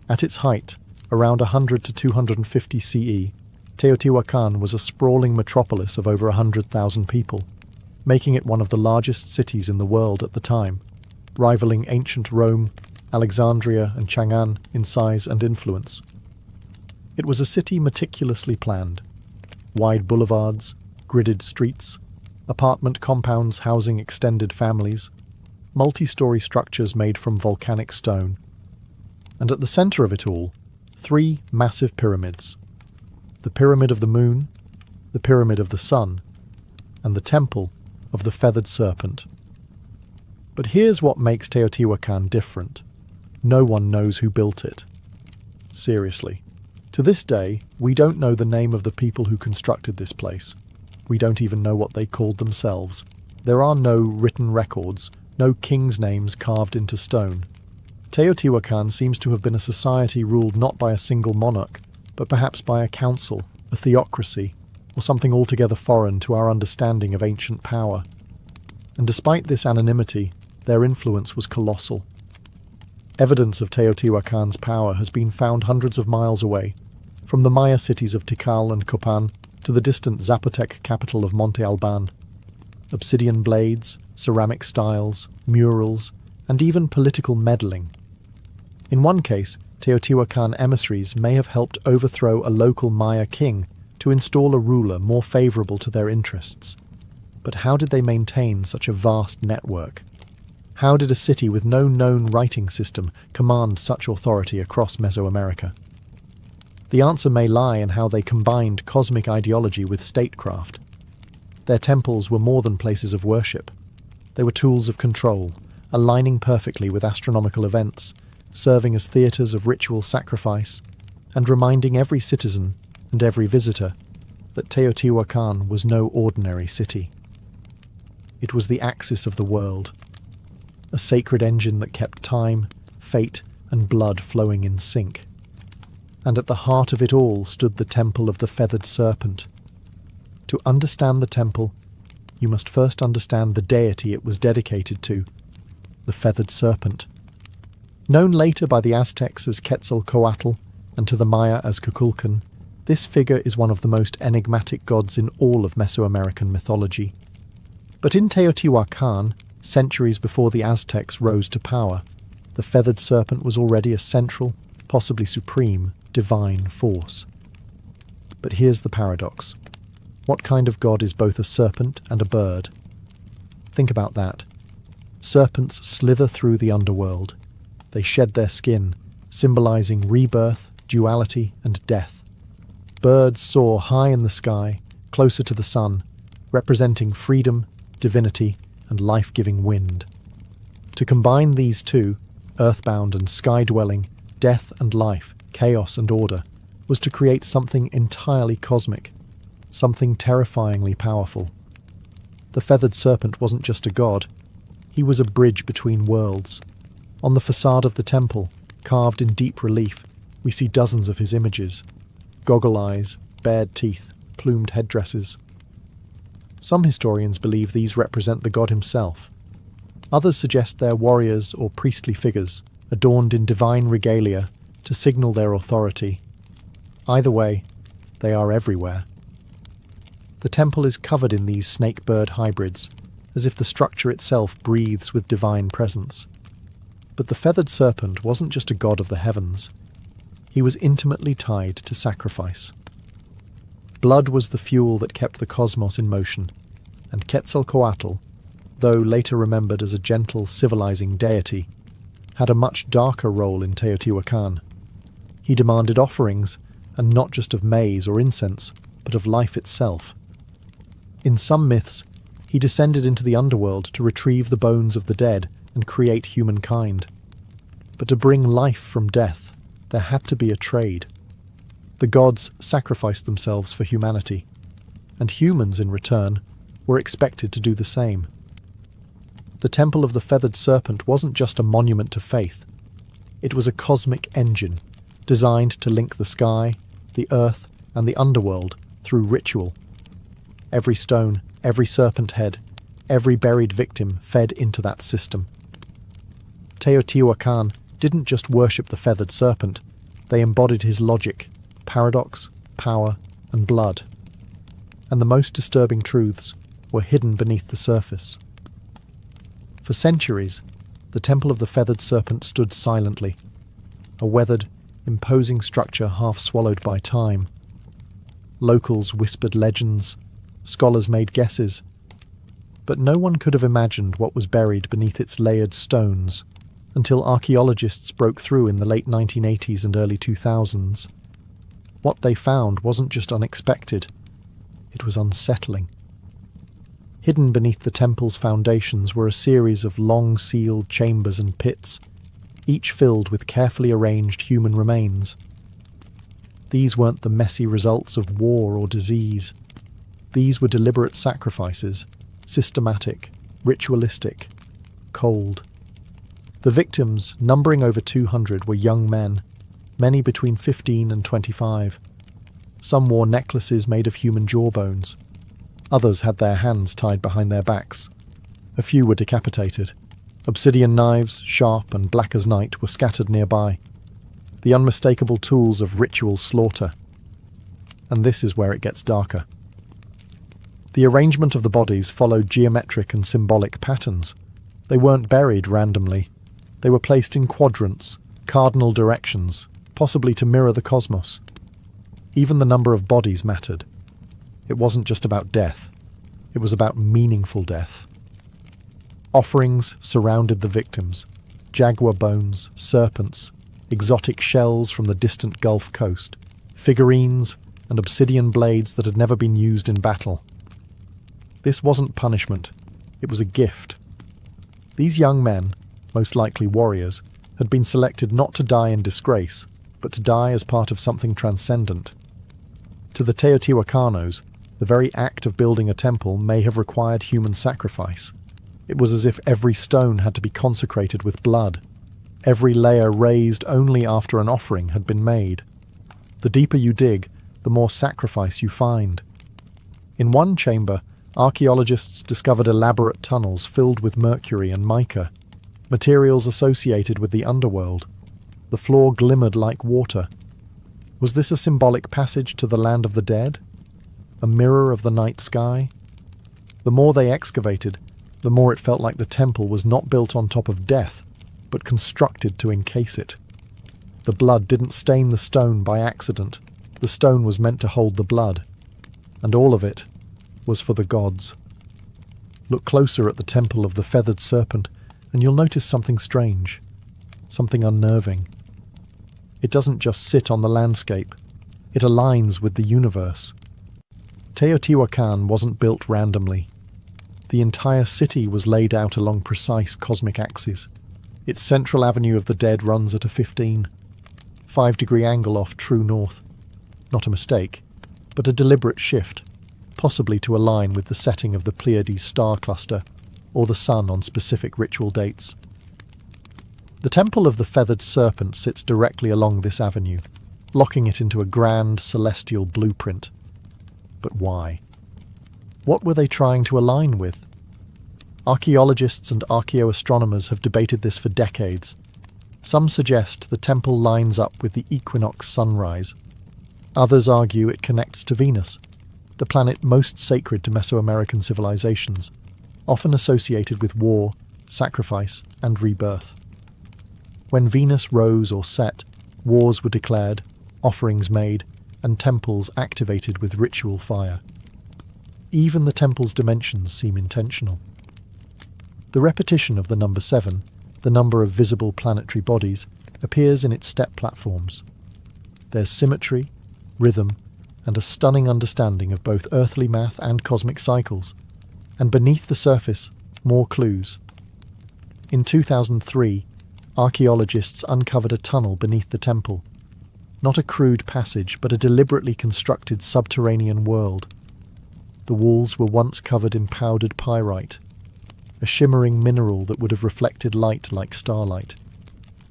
At its height, around 100 to 250 CE, Teotihuacan was a sprawling metropolis of over 100,000 people, making it one of the largest cities in the world at the time, rivaling ancient Rome, Alexandria, and Chang'an in size and influence. It was a city meticulously planned. Wide boulevards, gridded streets, apartment compounds housing extended families, multi-story structures made from volcanic stone. And at the center of it all, 3 massive pyramids. The Pyramid of the Moon, the Pyramid of the Sun, and the Temple of the Feathered Serpent. But here's what makes Teotihuacan different. No one knows who built it. Seriously. To this day, we don't know the name of the people who constructed this place. We don't even know what they called themselves. There are no written records, no kings' names carved into stone. Teotihuacan seems to have been a society ruled not by a single monarch, but perhaps by a council, a theocracy, or something altogether foreign to our understanding of ancient power. And despite this anonymity, their influence was colossal. Evidence of Teotihuacan's power has been found hundreds of miles away, from the Maya cities of Tikal and Copan to the distant Zapotec capital of Monte Alban. Obsidian blades, ceramic styles, murals, and even political meddling. In one case, Teotihuacan emissaries may have helped overthrow a local Maya king to install a ruler more favourable to their interests. But how did they maintain such a vast network? How did a city with no known writing system command such authority across Mesoamerica? The answer may lie in how they combined cosmic ideology with statecraft. Their temples were more than places of worship. They were tools of control, aligning perfectly with astronomical events, serving as theatres of ritual sacrifice, and reminding every citizen and every visitor that Teotihuacan was no ordinary city. It was the axis of the world, a sacred engine that kept time, fate, and blood flowing in sync. And at the heart of it all stood the Temple of the Feathered Serpent. To understand the temple, you must first understand the deity it was dedicated to, the Feathered Serpent. Known later by the Aztecs as Quetzalcoatl and to the Maya as Kukulkan, this figure is one of the most enigmatic gods in all of Mesoamerican mythology. But in Teotihuacan, centuries before the Aztecs rose to power, the Feathered Serpent was already a central, possibly supreme, divine force. But here's the paradox. What kind of god is both a serpent and a bird? Think about that. Serpents slither through the underworld. They shed their skin, symbolizing rebirth, duality, and death. Birds soar high in the sky, closer to the sun, representing freedom, divinity, and life-giving wind. To combine these two, earthbound and sky-dwelling, death and life, chaos and order, was to create something entirely cosmic, something terrifyingly powerful. The feathered serpent wasn't just a god, he was a bridge between worlds. On the facade of the temple, carved in deep relief, we see dozens of his images: goggle eyes, bared teeth, plumed headdresses. Some historians believe these represent the god himself. Others suggest they're warriors or priestly figures, adorned in divine regalia to signal their authority. Either way, they are everywhere. The temple is covered in these snake-bird hybrids, as if the structure itself breathes with divine presence. But the feathered serpent wasn't just a god of the heavens. He was intimately tied to sacrifice. Blood was the fuel that kept the cosmos in motion, and Quetzalcoatl, though later remembered as a gentle, civilizing deity, had a much darker role in Teotihuacan. He demanded offerings, and not just of maize or incense, but of life itself. In some myths, he descended into the underworld to retrieve the bones of the dead and create humankind. But to bring life from death, there had to be a trade. The gods sacrificed themselves for humanity, and humans, in return, were expected to do the same. The Temple of the Feathered Serpent wasn't just a monument to faith. It was a cosmic engine, designed to link the sky, the earth, and the underworld through ritual. Every stone, every serpent head, every buried victim fed into that system. Teotihuacan didn't just worship the feathered serpent, they embodied his logic, paradox, power, and blood. And the most disturbing truths were hidden beneath the surface. For centuries, the Temple of the Feathered Serpent stood silently, a weathered, imposing structure half swallowed by time. Locals whispered legends, scholars made guesses, but no one could have imagined what was buried beneath its layered stones until archaeologists broke through in the late 1980s and early 2000s. What they found wasn't just unexpected, it was unsettling. Hidden beneath the temple's foundations were a series of long-sealed chambers and pits, each filled with carefully arranged human remains. These weren't the messy results of war or disease. These were deliberate sacrifices, systematic, ritualistic, cold. The victims, numbering over 200, were young men, many between 15 and 25. Some wore necklaces made of human jawbones. Others had their hands tied behind their backs. A few were decapitated. Obsidian knives, sharp and black as night, were scattered nearby. The unmistakable tools of ritual slaughter. And this is where it gets darker. The arrangement of the bodies followed geometric and symbolic patterns. They weren't buried randomly. They were placed in quadrants, cardinal directions, possibly to mirror the cosmos. Even the number of bodies mattered. It wasn't just about death. It was about meaningful death. Offerings surrounded the victims: jaguar bones, serpents, exotic shells from the distant Gulf Coast, figurines, and obsidian blades that had never been used in battle. This wasn't punishment. It was a gift. These young men, most likely warriors, had been selected not to die in disgrace, but to die as part of something transcendent. To the Teotihuacanos, the very act of building a temple may have required human sacrifice. It was as if every stone had to be consecrated with blood, every layer raised only after an offering had been made. The deeper you dig, the more sacrifice you find. In one chamber, archaeologists discovered elaborate tunnels filled with mercury and mica, materials associated with the underworld. The floor glimmered like water. Was this a symbolic passage to the land of the dead? A mirror of the night sky? The more they excavated, the more it felt like the temple was not built on top of death, but constructed to encase it. The blood didn't stain the stone by accident. The stone was meant to hold the blood. And all of it was for the gods. Look closer at the Temple of the Feathered Serpent, and you'll notice something strange, something unnerving. It doesn't just sit on the landscape, it aligns with the universe. Teotihuacan wasn't built randomly. The entire city was laid out along precise cosmic axes. Its central avenue of the dead runs at a 5-degree angle off true north. Not a mistake, but a deliberate shift, possibly to align with the setting of the Pleiades star cluster or the sun on specific ritual dates. The Temple of the Feathered Serpent sits directly along this avenue, locking it into a grand celestial blueprint. But why? What were they trying to align with? Archaeologists and archaeoastronomers have debated this for decades. Some suggest the temple lines up with the equinox sunrise. Others argue it connects to Venus, the planet most sacred to Mesoamerican civilizations, often associated with war, sacrifice, and rebirth. When Venus rose or set, wars were declared, offerings made, and temples activated with ritual fire. Even the temple's dimensions seem intentional. The repetition of the number 7, the number of visible planetary bodies, appears in its step platforms. There's symmetry, rhythm, and a stunning understanding of both earthly math and cosmic cycles. And beneath the surface, more clues. In 2003, archaeologists uncovered a tunnel beneath the temple. Not a crude passage, but a deliberately constructed subterranean world. The walls were once covered in powdered pyrite, a shimmering mineral that would have reflected light like starlight.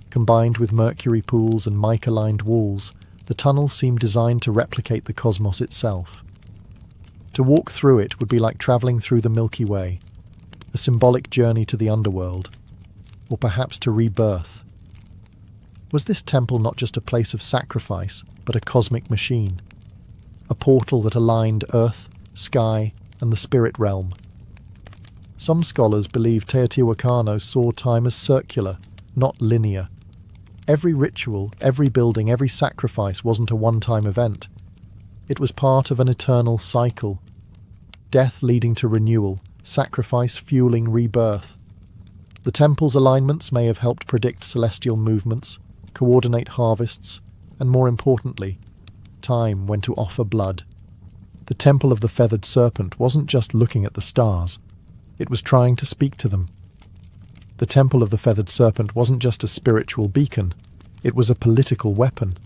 Combined with mercury pools and mica-lined walls, the tunnel seemed designed to replicate the cosmos itself. To walk through it would be like travelling through the Milky Way, a symbolic journey to the underworld, or perhaps to rebirth. Was this temple not just a place of sacrifice, but a cosmic machine? A portal that aligned earth, sky, and the spirit realm? Some scholars believe Teotihuacano saw time as circular, not linear. Every ritual, every building, every sacrifice wasn't a one-time event. It was part of an eternal cycle. Death leading to renewal, sacrifice fueling rebirth. The temple's alignments may have helped predict celestial movements, coordinate harvests, and more importantly, time when to offer blood. The Temple of the Feathered Serpent wasn't just looking at the stars. It was trying to speak to them. The Temple of the Feathered Serpent wasn't just a spiritual beacon, it was a political weapon.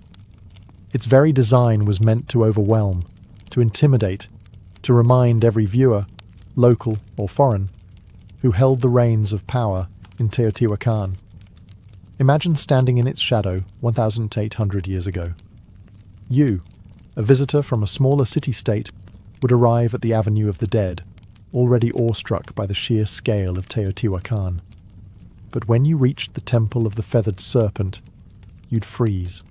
Its very design was meant to overwhelm, to intimidate, to remind every viewer, local or foreign, who held the reins of power in Teotihuacan. Imagine standing in its shadow 1,800 years ago. You, a visitor from a smaller city-state, would arrive at the Avenue of the Dead, already awestruck by the sheer scale of Teotihuacan. But when you reached the Temple of the Feathered Serpent, you'd freeze.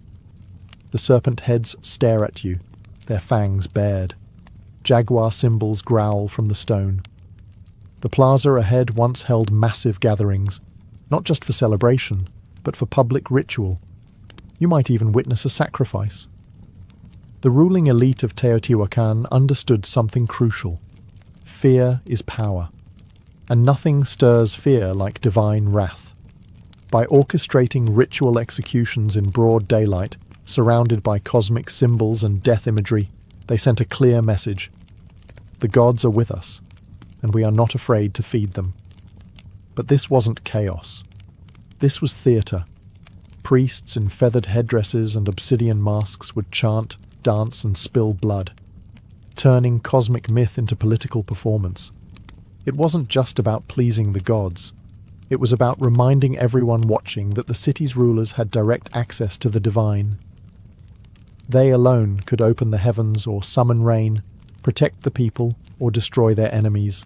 The serpent heads stare at you, their fangs bared. Jaguar symbols growl from the stone. The plaza ahead once held massive gatherings, not just for celebration, but for public ritual. You might even witness a sacrifice. The ruling elite of Teotihuacan understood something crucial. Fear is power, and nothing stirs fear like divine wrath. By orchestrating ritual executions in broad daylight, surrounded by cosmic symbols and death imagery, they sent a clear message. The gods are with us, and we are not afraid to feed them. But this wasn't chaos. This was theatre. Priests in feathered headdresses and obsidian masks would chant, dance, and spill blood, turning cosmic myth into political performance. It wasn't just about pleasing the gods. It was about reminding everyone watching that the city's rulers had direct access to the divine. They alone could open the heavens or summon rain, protect the people, or destroy their enemies.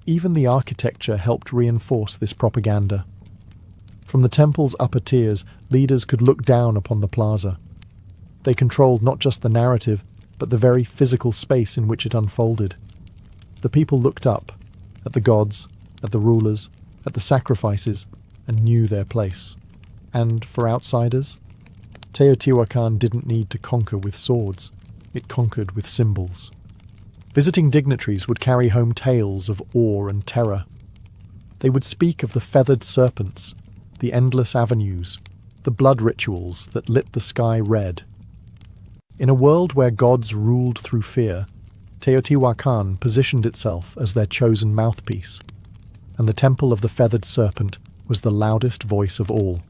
Even the architecture helped reinforce this propaganda. From the temple's upper tiers, leaders could look down upon the plaza. They controlled not just the narrative, but the very physical space in which it unfolded. The people looked up, at the gods, at the rulers, at the sacrifices, and knew their place. And for outsiders, Teotihuacan didn't need to conquer with swords. It conquered with symbols. Visiting dignitaries would carry home tales of awe and terror. They would speak of the feathered serpents, the endless avenues, the blood rituals that lit the sky red. In a world where gods ruled through fear, Teotihuacan positioned itself as their chosen mouthpiece, and the Temple of the Feathered Serpent was the loudest voice of all.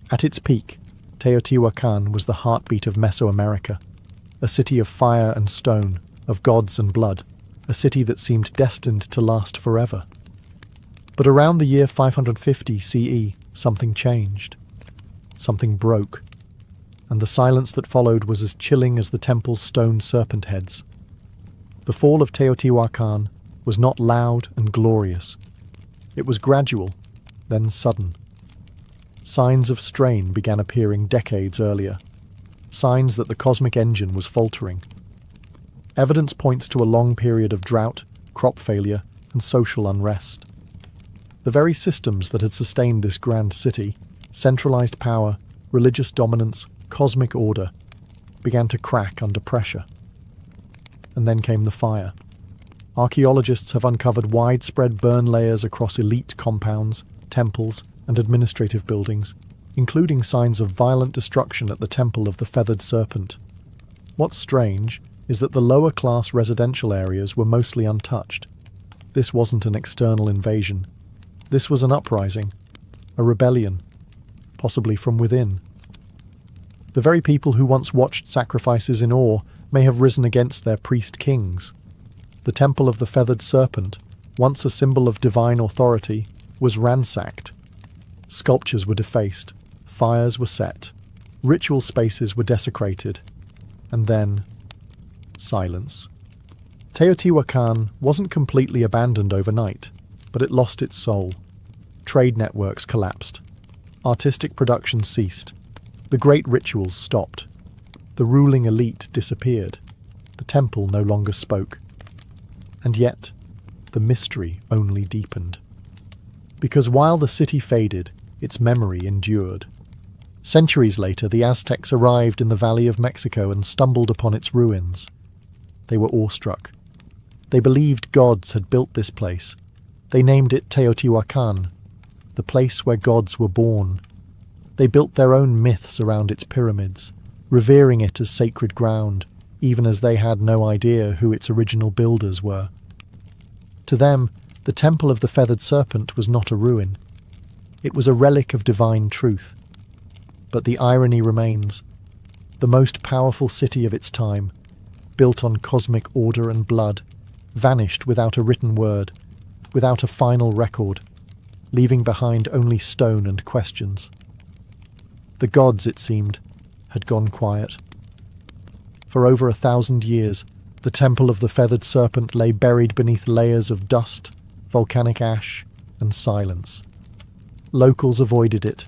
At its peak, Teotihuacan was the heartbeat of Mesoamerica, a city of fire and stone, of gods and blood, a city that seemed destined to last forever. But around the year 550 CE, something changed. Something broke, and the silence that followed was as chilling as the temple's stone serpent heads. The fall of Teotihuacan was not loud and glorious. It was gradual, then sudden. Signs of strain began appearing decades earlier, signs that the cosmic engine was faltering. Evidence points to a long period of drought, crop failure, and social unrest. The very systems that had sustained this grand city, centralized power, religious dominance, cosmic order, began to crack under pressure. And then came the fire. Archaeologists have uncovered widespread burn layers across elite compounds, temples, and administrative buildings, including signs of violent destruction at the Temple of the Feathered Serpent. What's strange is that the lower-class residential areas were mostly untouched. This wasn't an external invasion. This was an uprising, a rebellion, possibly from within. The very people who once watched sacrifices in awe may have risen against their priest-kings. The Temple of the Feathered Serpent, once a symbol of divine authority, was ransacked. Sculptures were defaced, fires were set, ritual spaces were desecrated, and then silence. Teotihuacan wasn't completely abandoned overnight, but it lost its soul. Trade networks collapsed. Artistic production ceased. The great rituals stopped. The ruling elite disappeared. The temple no longer spoke. And yet, the mystery only deepened. Because while the city faded, its memory endured. Centuries later, the Aztecs arrived in the Valley of Mexico and stumbled upon its ruins. They were awestruck. They believed gods had built this place. They named it Teotihuacan, the place where gods were born. They built their own myths around its pyramids, revering it as sacred ground, even as they had no idea who its original builders were. To them, the Temple of the Feathered Serpent was not a ruin. It was a relic of divine truth. But the irony remains. The most powerful city of its time, built on cosmic order and blood, vanished without a written word, without a final record, leaving behind only stone and questions. The gods, it seemed, had gone quiet. For over 1,000 years, the Temple of the Feathered Serpent lay buried beneath layers of dust, volcanic ash, and silence. Locals avoided it.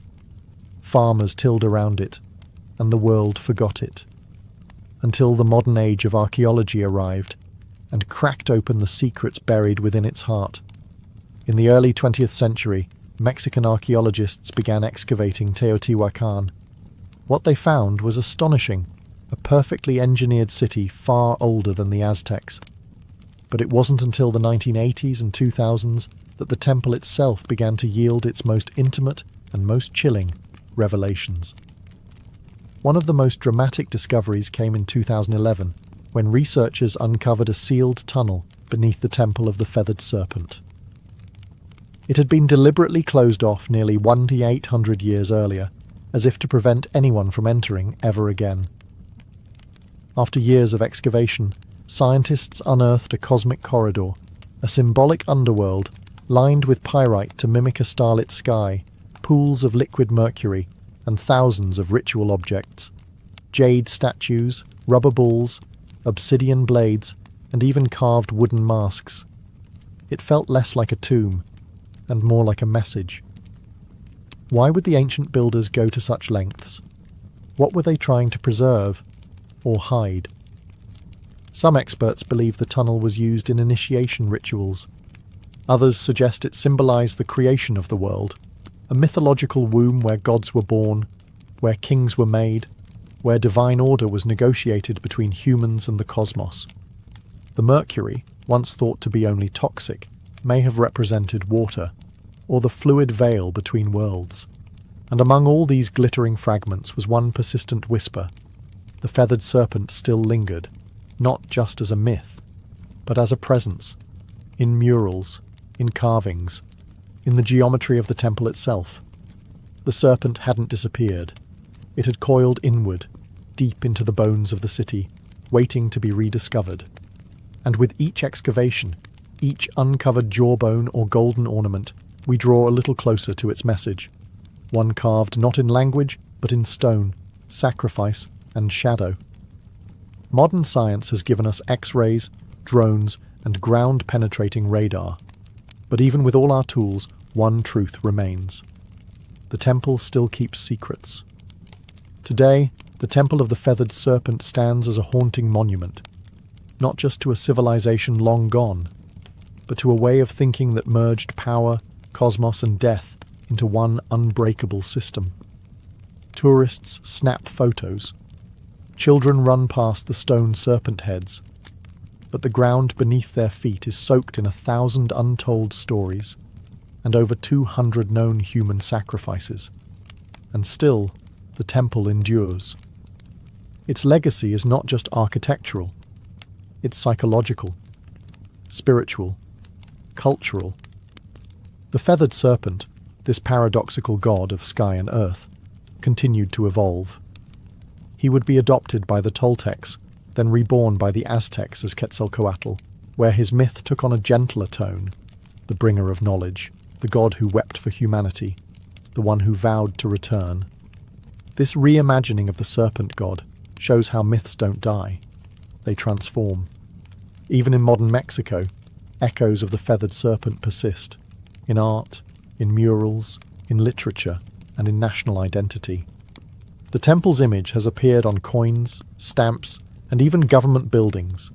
Farmers tilled around it, and the world forgot it. Until the modern age of archaeology arrived, and cracked open the secrets buried within its heart. In the early 20th century, Mexican archaeologists began excavating Teotihuacan. What they found was astonishing, a perfectly engineered city far older than the Aztecs. But it wasn't until the 1980s and 2000s that the temple itself began to yield its most intimate and most chilling revelations. One of the most dramatic discoveries came in 2011, when researchers uncovered a sealed tunnel beneath the Temple of the Feathered Serpent. It had been deliberately closed off nearly 1,800 years earlier, as if to prevent anyone from entering ever again. After years of excavation, scientists unearthed a cosmic corridor, a symbolic underworld lined with pyrite to mimic a starlit sky, pools of liquid mercury, and thousands of ritual objects. Jade statues, rubber balls, obsidian blades, and even carved wooden masks. It felt less like a tomb, and more like a message. Why would the ancient builders go to such lengths? What were they trying to preserve, or hide? Some experts believe the tunnel was used in initiation rituals. Others suggest it symbolized the creation of the world, a mythological womb where gods were born, where kings were made, where divine order was negotiated between humans and the cosmos. The mercury, once thought to be only toxic, may have represented water, or the fluid veil between worlds. And among all these glittering fragments was one persistent whisper. The feathered serpent still lingered, not just as a myth, but as a presence, in murals, in carvings, in the geometry of the temple itself. The serpent hadn't disappeared. It had coiled inward, deep into the bones of the city, waiting to be rediscovered. And with each excavation, each uncovered jawbone or golden ornament, we draw a little closer to its message. One carved not in language, but in stone, sacrifice, and shadow. Modern science has given us X-rays, drones, and ground-penetrating radar. But even with all our tools, one truth remains. The temple still keeps secrets. Today, the Temple of the Feathered Serpent stands as a haunting monument, not just to a civilization long gone, but to a way of thinking that merged power, cosmos, and death into one unbreakable system. Tourists snap photos. Children run past the stone serpent heads, but the ground beneath their feet is soaked in 1,000 untold stories and over 200 known human sacrifices. And still, the temple endures. Its legacy is not just architectural, it's psychological, spiritual, cultural. The feathered serpent, this paradoxical god of sky and earth, continued to evolve. He would be adopted by the Toltecs, then reborn by the Aztecs as Quetzalcoatl, where his myth took on a gentler tone, the bringer of knowledge, the god who wept for humanity, the one who vowed to return. This reimagining of the serpent god shows how myths don't die. They transform. Even in modern Mexico, echoes of the feathered serpent persist, in art, in murals, in literature, and in national identity. The temple's image has appeared on coins, stamps, and even government buildings.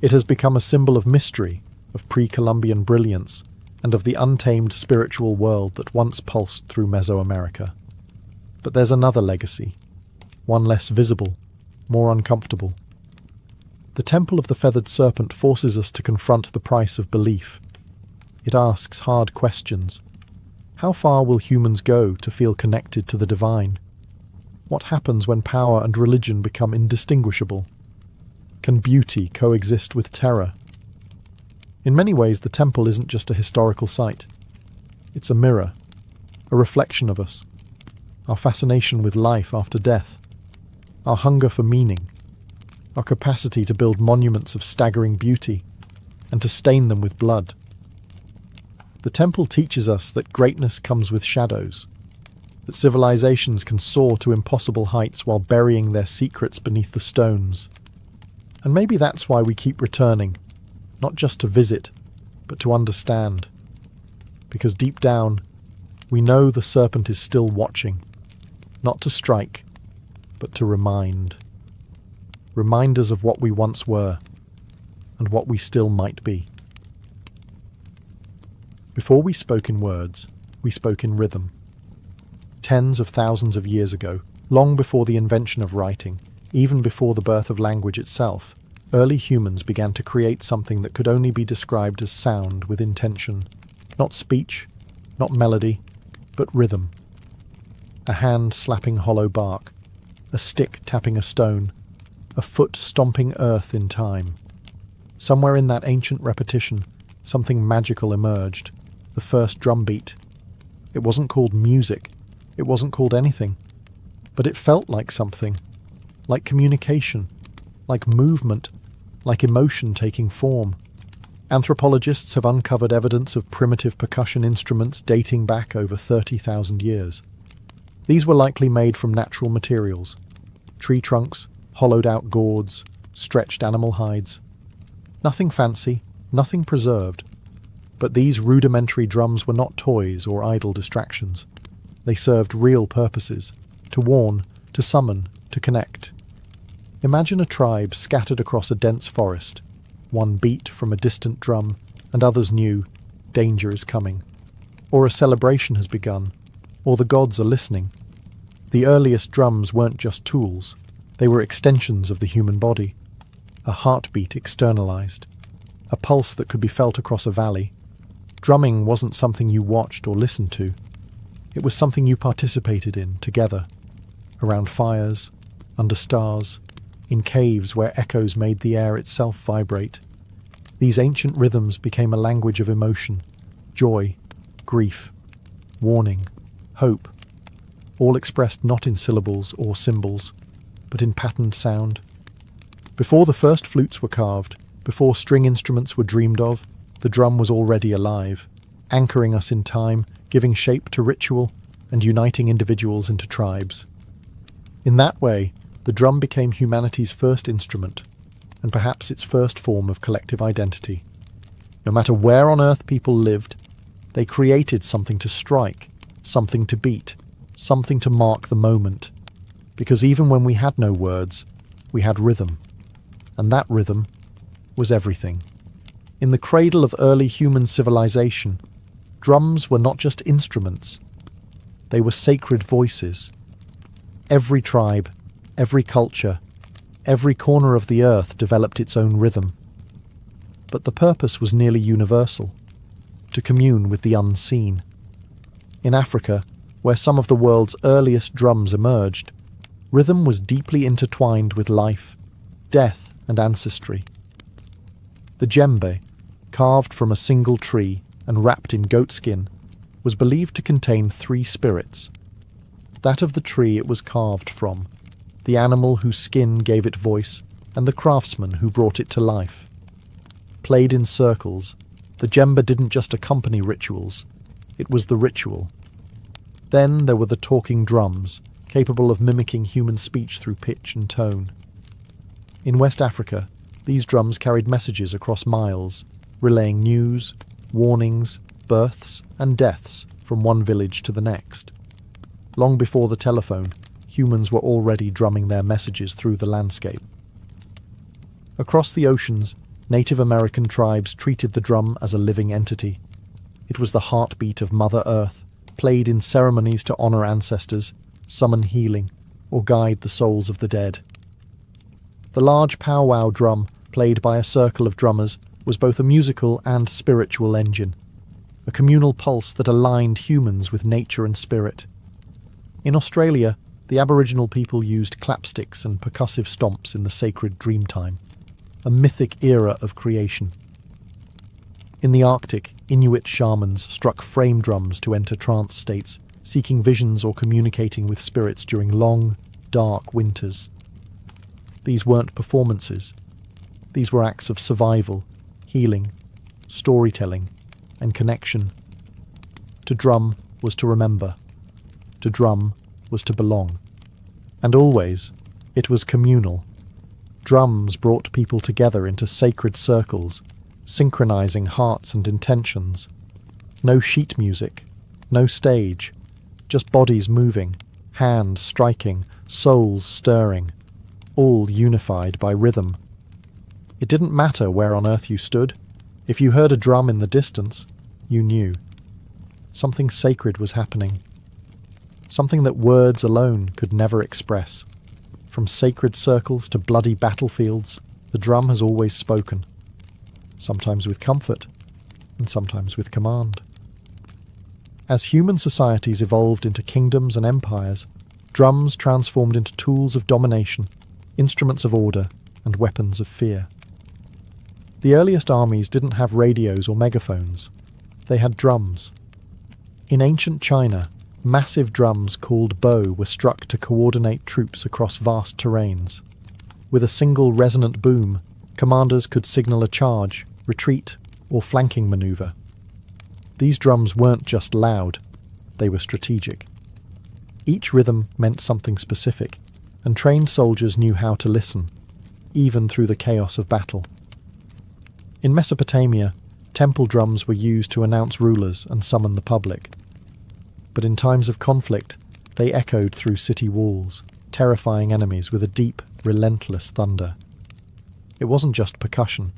It has become a symbol of mystery, of pre-Columbian brilliance, and of the untamed spiritual world that once pulsed through Mesoamerica. But there's another legacy, one less visible, more uncomfortable. The Temple of the Feathered Serpent forces us to confront the price of belief. It asks hard questions. How far will humans go to feel connected to the divine? What happens when power and religion become indistinguishable? Can beauty coexist with terror? In many ways, the temple isn't just a historical site. It's a mirror, a reflection of us, our fascination with life after death, our hunger for meaning, our capacity to build monuments of staggering beauty and to stain them with blood. The temple teaches us that greatness comes with shadows, that civilizations can soar to impossible heights while burying their secrets beneath the stones. And maybe that's why we keep returning, not just to visit, but to understand. Because deep down, we know the serpent is still watching, not to strike, but to remind. Reminders of what we once were, and what we still might be. Before we spoke in words, we spoke in rhythm. Tens of thousands of years ago, long before the invention of writing, even before the birth of language itself, early humans began to create something that could only be described as sound with intention. Not speech, not melody, but rhythm. A hand slapping hollow bark, a stick tapping a stone, a foot stomping earth in time. Somewhere in that ancient repetition, something magical emerged, the first drumbeat. It wasn't called music, it wasn't called anything, but it felt like something, like communication, like movement, like emotion taking form. Anthropologists have uncovered evidence of primitive percussion instruments dating back over 30,000 years. These were likely made from natural materials, tree trunks, hollowed-out gourds, stretched animal hides. Nothing fancy, nothing preserved. But these rudimentary drums were not toys or idle distractions. They served real purposes, to warn, to summon, to connect. Imagine a tribe scattered across a dense forest. One beat from a distant drum, and others knew danger is coming. Or a celebration has begun, or the gods are listening. The earliest drums weren't just tools, they were extensions of the human body. A heartbeat externalized, a pulse that could be felt across a valley. Drumming wasn't something you watched or listened to. It was something you participated in together, around fires, under stars, in caves where echoes made the air itself vibrate. These ancient rhythms became a language of emotion, joy, grief, warning, hope, all expressed not in syllables or symbols, but in patterned sound. Before the first flutes were carved, before string instruments were dreamed of, the drum was already alive, anchoring us in time, giving shape to ritual, and uniting individuals into tribes. In that way, the drum became humanity's first instrument, and perhaps its first form of collective identity. No matter where on earth people lived, they created something to strike, something to beat, something to mark the moment. Because even when we had no words, we had rhythm. And that rhythm was everything. In the cradle of early human civilization, drums were not just instruments. They were sacred voices. Every tribe, every culture, every corner of the earth developed its own rhythm. But the purpose was nearly universal, to commune with the unseen. In Africa, where some of the world's earliest drums emerged, rhythm was deeply intertwined with life, death, and ancestry. The djembe, carved from a single tree and wrapped in goatskin, was believed to contain three spirits: that of the tree it was carved from, the animal whose skin gave it voice, and the craftsman who brought it to life. Played in circles, the djembe didn't just accompany rituals, it was the ritual. Then there were the talking drums, capable of mimicking human speech through pitch and tone. In West Africa, these drums carried messages across miles, relaying news, warnings, births, and deaths from one village to the next. Long before the telephone, humans were already drumming their messages through the landscape. Across the oceans, Native American tribes treated the drum as a living entity. It was the heartbeat of Mother Earth, played in ceremonies to honor ancestors, summon healing, or guide the souls of the dead. The large powwow drum, played by a circle of drummers, was both a musical and spiritual engine, a communal pulse that aligned humans with nature and spirit. In Australia, the Aboriginal people used clapsticks and percussive stomps in the sacred dreamtime, a mythic era of creation. In the Arctic, Inuit shamans struck frame drums to enter trance states, seeking visions or communicating with spirits during long, dark winters. These weren't performances. These were acts of survival, healing, storytelling, and connection. To drum was to remember. To drum was to belong. And always, it was communal. Drums brought people together into sacred circles, synchronizing hearts and intentions. No sheet music, no stage, just bodies moving, hands striking, souls stirring, all unified by rhythm. It didn't matter where on earth you stood. If you heard a drum in the distance, you knew. Something sacred was happening. Something that words alone could never express. From sacred circles to bloody battlefields, the drum has always spoken. Sometimes with comfort, and sometimes with command. As human societies evolved into kingdoms and empires, drums transformed into tools of domination, instruments of order, and weapons of fear. The earliest armies didn't have radios or megaphones. They had drums. In ancient China, massive drums called bo were struck to coordinate troops across vast terrains. With a single resonant boom, commanders could signal a charge, retreat, or flanking maneuver. These drums weren't just loud, they were strategic. Each rhythm meant something specific, and trained soldiers knew how to listen, even through the chaos of battle. In Mesopotamia, temple drums were used to announce rulers and summon the public. But in times of conflict, they echoed through city walls, terrifying enemies with a deep, relentless thunder. It wasn't just percussion,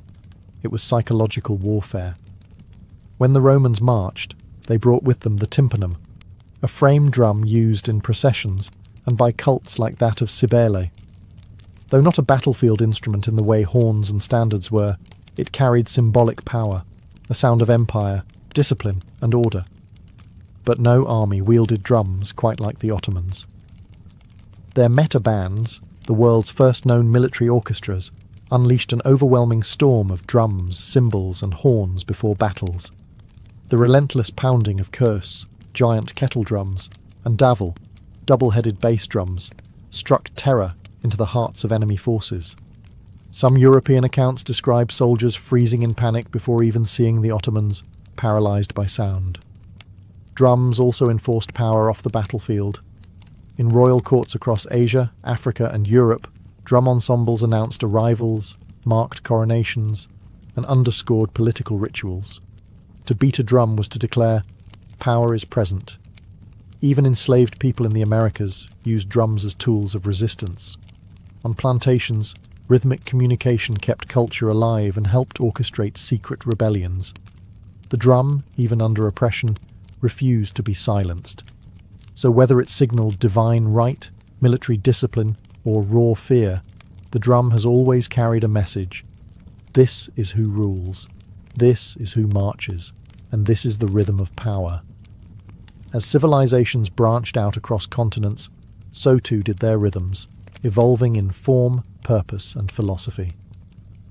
it was psychological warfare. When the Romans marched, they brought with them the tympanum, a frame drum used in processions and by cults like that of Cybele. Though not a battlefield instrument in the way horns and standards were, it carried symbolic power, a sound of empire, discipline, and order. But no army wielded drums quite like the Ottomans. Their meta bands, the world's first known military orchestras, unleashed an overwhelming storm of drums, cymbals, and horns before battles. The relentless pounding of curse, giant kettle drums, and davil, double-headed bass drums, struck terror into the hearts of enemy forces. Some European accounts describe soldiers freezing in panic before even seeing the Ottomans, paralysed by sound. Drums also enforced power off the battlefield. In royal courts across Asia, Africa, and Europe, drum ensembles announced arrivals, marked coronations, and underscored political rituals. To beat a drum was to declare, power is present. Even enslaved people in the Americas used drums as tools of resistance. On plantations, rhythmic communication kept culture alive and helped orchestrate secret rebellions. The drum, even under oppression, refused to be silenced. So whether it signaled divine right, military discipline, or raw fear, the drum has always carried a message. This is who rules. This is who marches, and this is the rhythm of power. As civilizations branched out across continents, so too did their rhythms, evolving in form, purpose, and philosophy.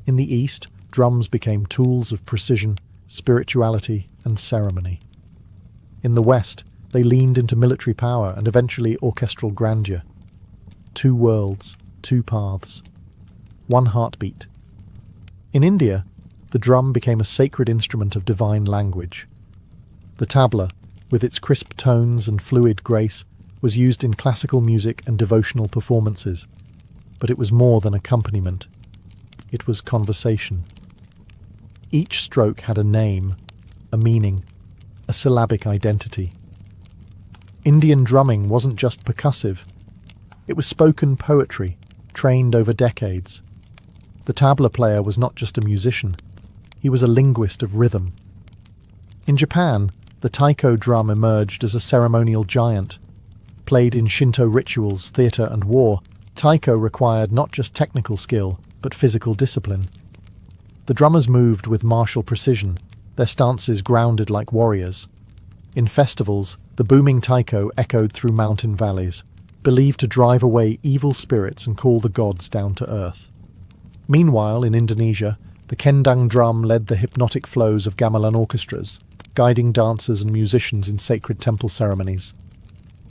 In the East, drums became tools of precision, spirituality, and ceremony. In the West, they leaned into military power and eventually orchestral grandeur. Two worlds, two paths, one heartbeat. In India, the drum became a sacred instrument of divine language. The tabla, with its crisp tones and fluid grace, was used in classical music and devotional performances, but it was more than accompaniment. It was conversation. Each stroke had a name, a meaning, a syllabic identity. Indian drumming wasn't just percussive. It was spoken poetry, trained over decades. The tabla player was not just a musician, he was a linguist of rhythm. In Japan, the taiko drum emerged as a ceremonial giant. Played in Shinto rituals, theatre and war, taiko required not just technical skill, but physical discipline. The drummers moved with martial precision, their stances grounded like warriors. In festivals, the booming taiko echoed through mountain valleys, believed to drive away evil spirits and call the gods down to earth. Meanwhile, in Indonesia, the kendang drum led the hypnotic flows of gamelan orchestras, guiding dancers and musicians in sacred temple ceremonies.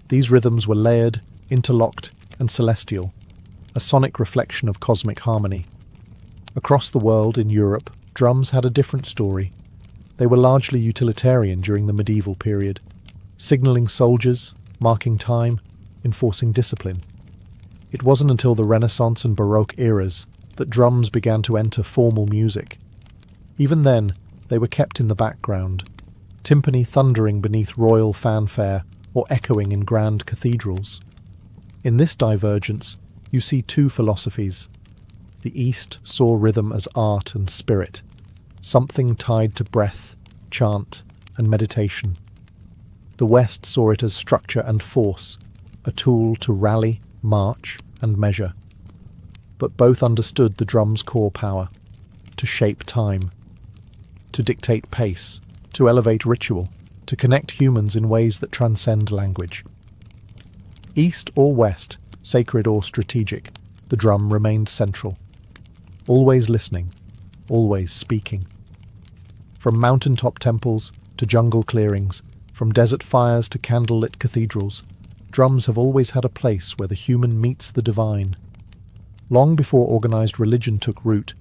These rhythms were layered, interlocked, and celestial, a sonic reflection of cosmic harmony. Across the world, in Europe, drums had a different story. They were largely utilitarian during the medieval period, signalling soldiers, marking time, enforcing discipline. It wasn't until the Renaissance and Baroque eras that drums began to enter formal music. Even then, they were kept in the background, timpani thundering beneath royal fanfare or echoing in grand cathedrals. In this divergence, you see two philosophies. The East saw rhythm as art and spirit, something tied to breath, chant, and meditation. The West saw it as structure and force, a tool to rally, march, and measure. But both understood the drum's core power, to shape time, to dictate pace, to elevate ritual, to connect humans in ways that transcend language. East or West, sacred or strategic, the drum remained central. Always listening, always speaking. From mountaintop temples to jungle clearings, from desert fires to candlelit cathedrals, drums have always had a place where the human meets the divine. Long before organized religion took root,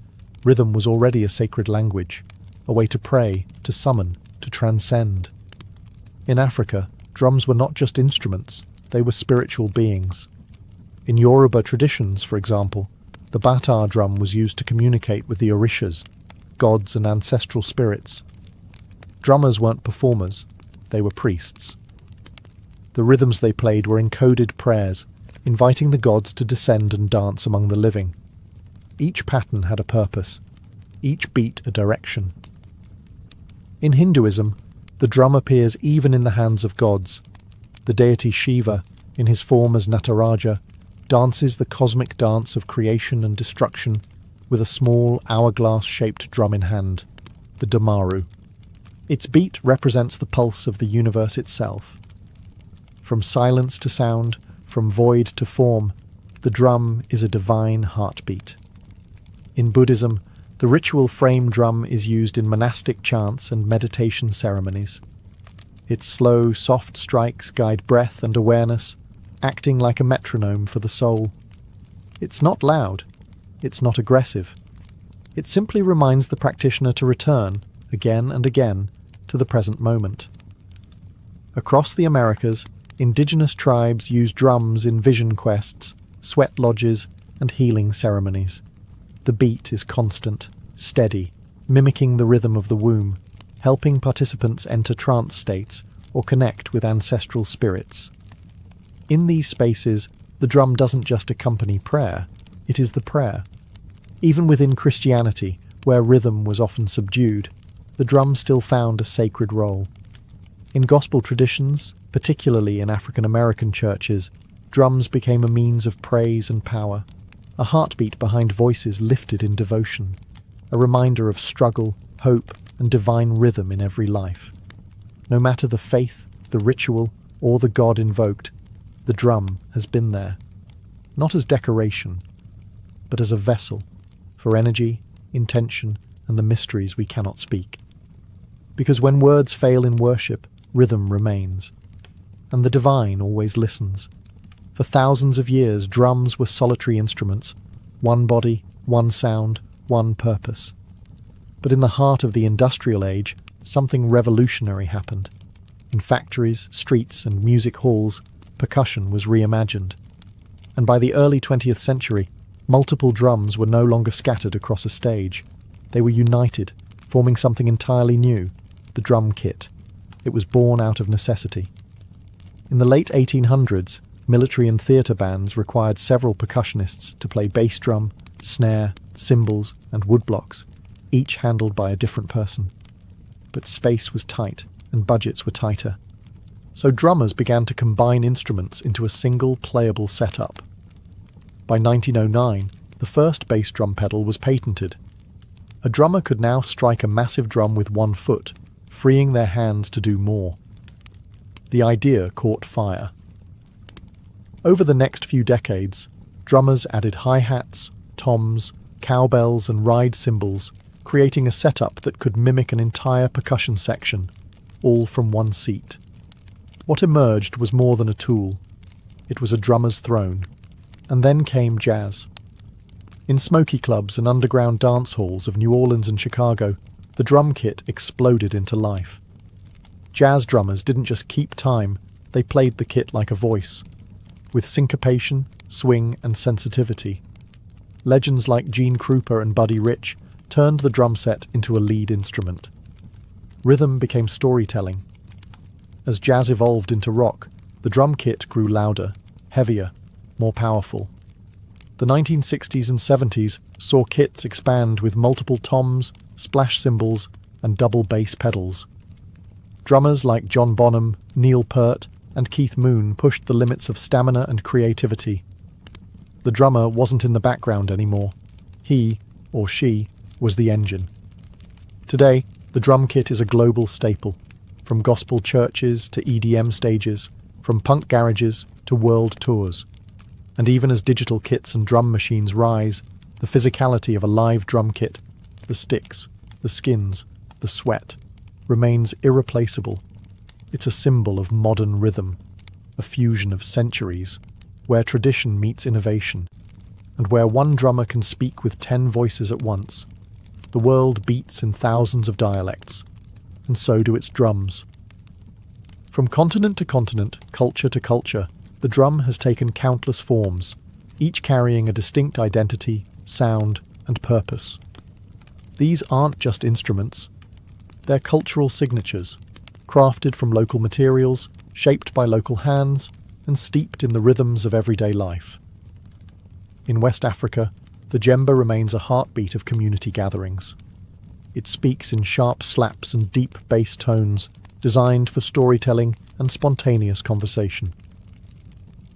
rhythm was already a sacred language, a way to pray, to summon, to transcend. In Africa, drums were not just instruments, they were spiritual beings. In Yoruba traditions, for example, the bata drum was used to communicate with the orishas, gods and ancestral spirits. Drummers weren't performers, they were priests. The rhythms they played were encoded prayers, inviting the gods to descend and dance among the living. Each pattern had a purpose, each beat a direction. In Hinduism, the drum appears even in the hands of gods. The deity Shiva, in his form as Nataraja, dances the cosmic dance of creation and destruction with a small hourglass-shaped drum in hand, the damaru. Its beat represents the pulse of the universe itself. From silence to sound, from void to form, the drum is a divine heartbeat. In Buddhism, The ritual frame drum is used in monastic chants and meditation ceremonies. Its slow, soft strikes guide breath and awareness, acting like a metronome for the soul. It's not loud. It's not aggressive. It simply reminds the practitioner to return, again and again, to the present moment. Across the Americas, indigenous tribes use drums in vision quests, sweat lodges, and healing ceremonies. The beat is constant, steady, mimicking the rhythm of the womb, helping participants enter trance states or connect with ancestral spirits. In these spaces, the drum doesn't just accompany prayer, it is the prayer. Even within Christianity, where rhythm was often subdued, the drum still found a sacred role. In gospel traditions, particularly in African American churches, drums became a means of praise and power, a heartbeat behind voices lifted in devotion, a reminder of struggle, hope, and divine rhythm in every life. No matter the faith, the ritual, or the God invoked, the drum has been there, not as decoration, but as a vessel for energy, intention, and the mysteries we cannot speak. Because when words fail in worship, rhythm remains, and the divine always listens. For thousands of years, drums were solitary instruments, one body, one sound, one purpose. But in the heart of the industrial age, something revolutionary happened. In factories, streets, and music halls, percussion was reimagined. And by the early 20th century, multiple drums were no longer scattered across a stage. They were united, forming something entirely new, the drum kit. It was born out of necessity. In the late 1800s, military and theatre bands required several percussionists to play bass drum, snare, cymbals, and woodblocks, each handled by a different person. But space was tight, and budgets were tighter. So drummers began to combine instruments into a single playable setup. By 1909, the first bass drum pedal was patented. A drummer could now strike a massive drum with one foot, freeing their hands to do more. The idea caught fire. Over the next few decades, drummers added hi-hats, toms, cowbells, and ride cymbals, creating a setup that could mimic an entire percussion section, all from one seat. What emerged was more than a tool. It was a drummer's throne. And then came jazz. In smoky clubs and underground dance halls of New Orleans and Chicago, the drum kit exploded into life. Jazz drummers didn't just keep time, they played the kit like a voice, with syncopation, swing, and sensitivity. Legends like Gene Krupa and Buddy Rich turned the drum set into a lead instrument. Rhythm became storytelling. As jazz evolved into rock, the drum kit grew louder, heavier, more powerful. The 1960s and 70s saw kits expand with multiple toms, splash cymbals, and double bass pedals. Drummers like John Bonham, Neil Peart, and Keith Moon pushed the limits of stamina and creativity. The drummer wasn't in the background anymore. He, or she, was the engine. Today, the drum kit is a global staple, from gospel churches to EDM stages, from punk garages to world tours. And even as digital kits and drum machines rise, the physicality of a live drum kit, the sticks, the skins, the sweat, remains irreplaceable. It's a symbol of modern rhythm, a fusion of centuries, where tradition meets innovation, and where one drummer can speak with 10 voices at once. The world beats in thousands of dialects, and so do its drums. From continent to continent, culture to culture, the drum has taken countless forms, each carrying a distinct identity, sound, and purpose. These aren't just instruments. They're cultural signatures, crafted from local materials, shaped by local hands, and steeped in the rhythms of everyday life. In West Africa, the djembe remains a heartbeat of community gatherings. It speaks in sharp slaps and deep bass tones, designed for storytelling and spontaneous conversation.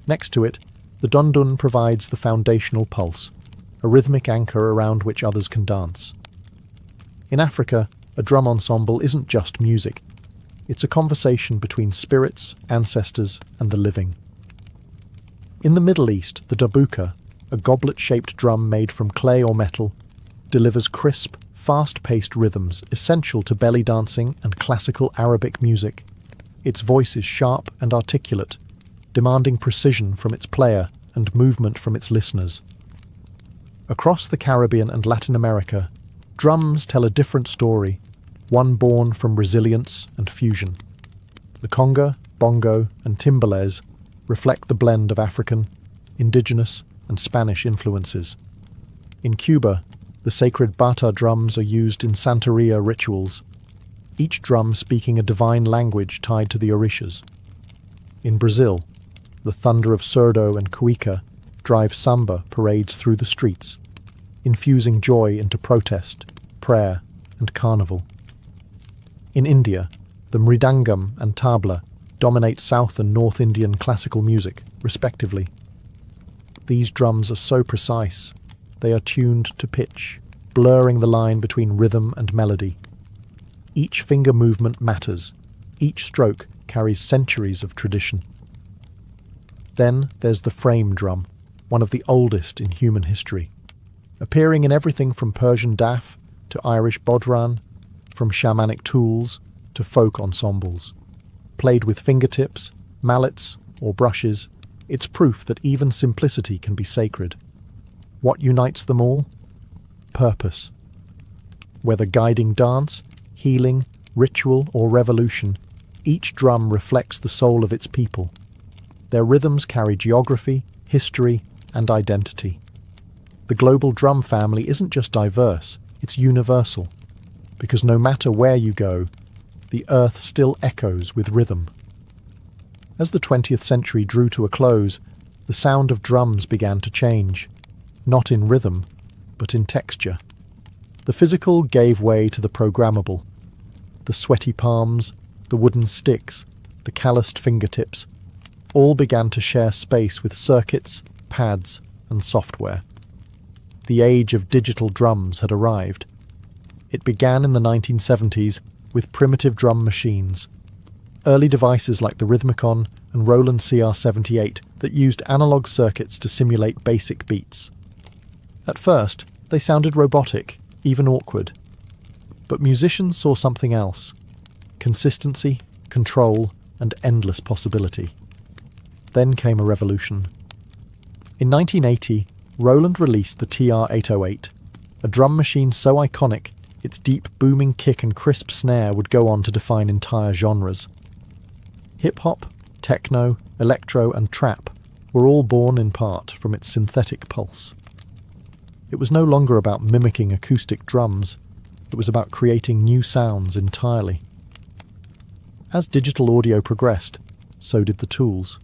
Next to it, the dundun provides the foundational pulse, a rhythmic anchor around which others can dance. In Africa, a drum ensemble isn't just music. It's a conversation between spirits, ancestors, and the living. In the Middle East, the darbuka, a goblet-shaped drum made from clay or metal, delivers crisp, fast-paced rhythms essential to belly dancing and classical Arabic music. Its voice is sharp and articulate, demanding precision from its player and movement from its listeners. Across the Caribbean and Latin America, drums tell a different story, one born from resilience and fusion. The conga, bongo, and timbales reflect the blend of African, indigenous, and Spanish influences. In Cuba, the sacred bata drums are used in Santeria rituals, each drum speaking a divine language tied to the orishas. In Brazil, the thunder of surdo and cuica drive samba parades through the streets, infusing joy into protest, prayer, and carnival. In India, the mridangam and tabla dominate South and North Indian classical music, respectively. These drums are so precise, they are tuned to pitch, blurring the line between rhythm and melody. Each finger movement matters, each stroke carries centuries of tradition. Then there's the frame drum, one of the oldest in human history, appearing in everything from Persian daf to Irish bodhran, from shamanic tools to folk ensembles. Played with fingertips, mallets, or brushes, it's proof that even simplicity can be sacred. What unites them all? Purpose. Whether guiding dance, healing, ritual, or revolution, each drum reflects the soul of its people. Their rhythms carry geography, history, and identity. The global drum family isn't just diverse, it's universal, because no matter where you go, the earth still echoes with rhythm. As the 20th century drew to a close, the sound of drums began to change, not in rhythm, but in texture. The physical gave way to the programmable. The sweaty palms, the wooden sticks, the calloused fingertips, all began to share space with circuits, pads, and software. The age of digital drums had arrived. It began in the 1970s with primitive drum machines. Early devices like the Rhythmicon and Roland CR78 that used analog circuits to simulate basic beats. At first, they sounded robotic, even awkward. But musicians saw something else: consistency, control, and endless possibility. Then came a revolution. In 1980, Roland released the TR-808, a drum machine so iconic its deep booming kick and crisp snare would go on to define entire genres. Hip-hop, techno, electro, and trap were all born in part from its synthetic pulse. It was no longer about mimicking acoustic drums, it was about creating new sounds entirely. As digital audio progressed, so did the tools.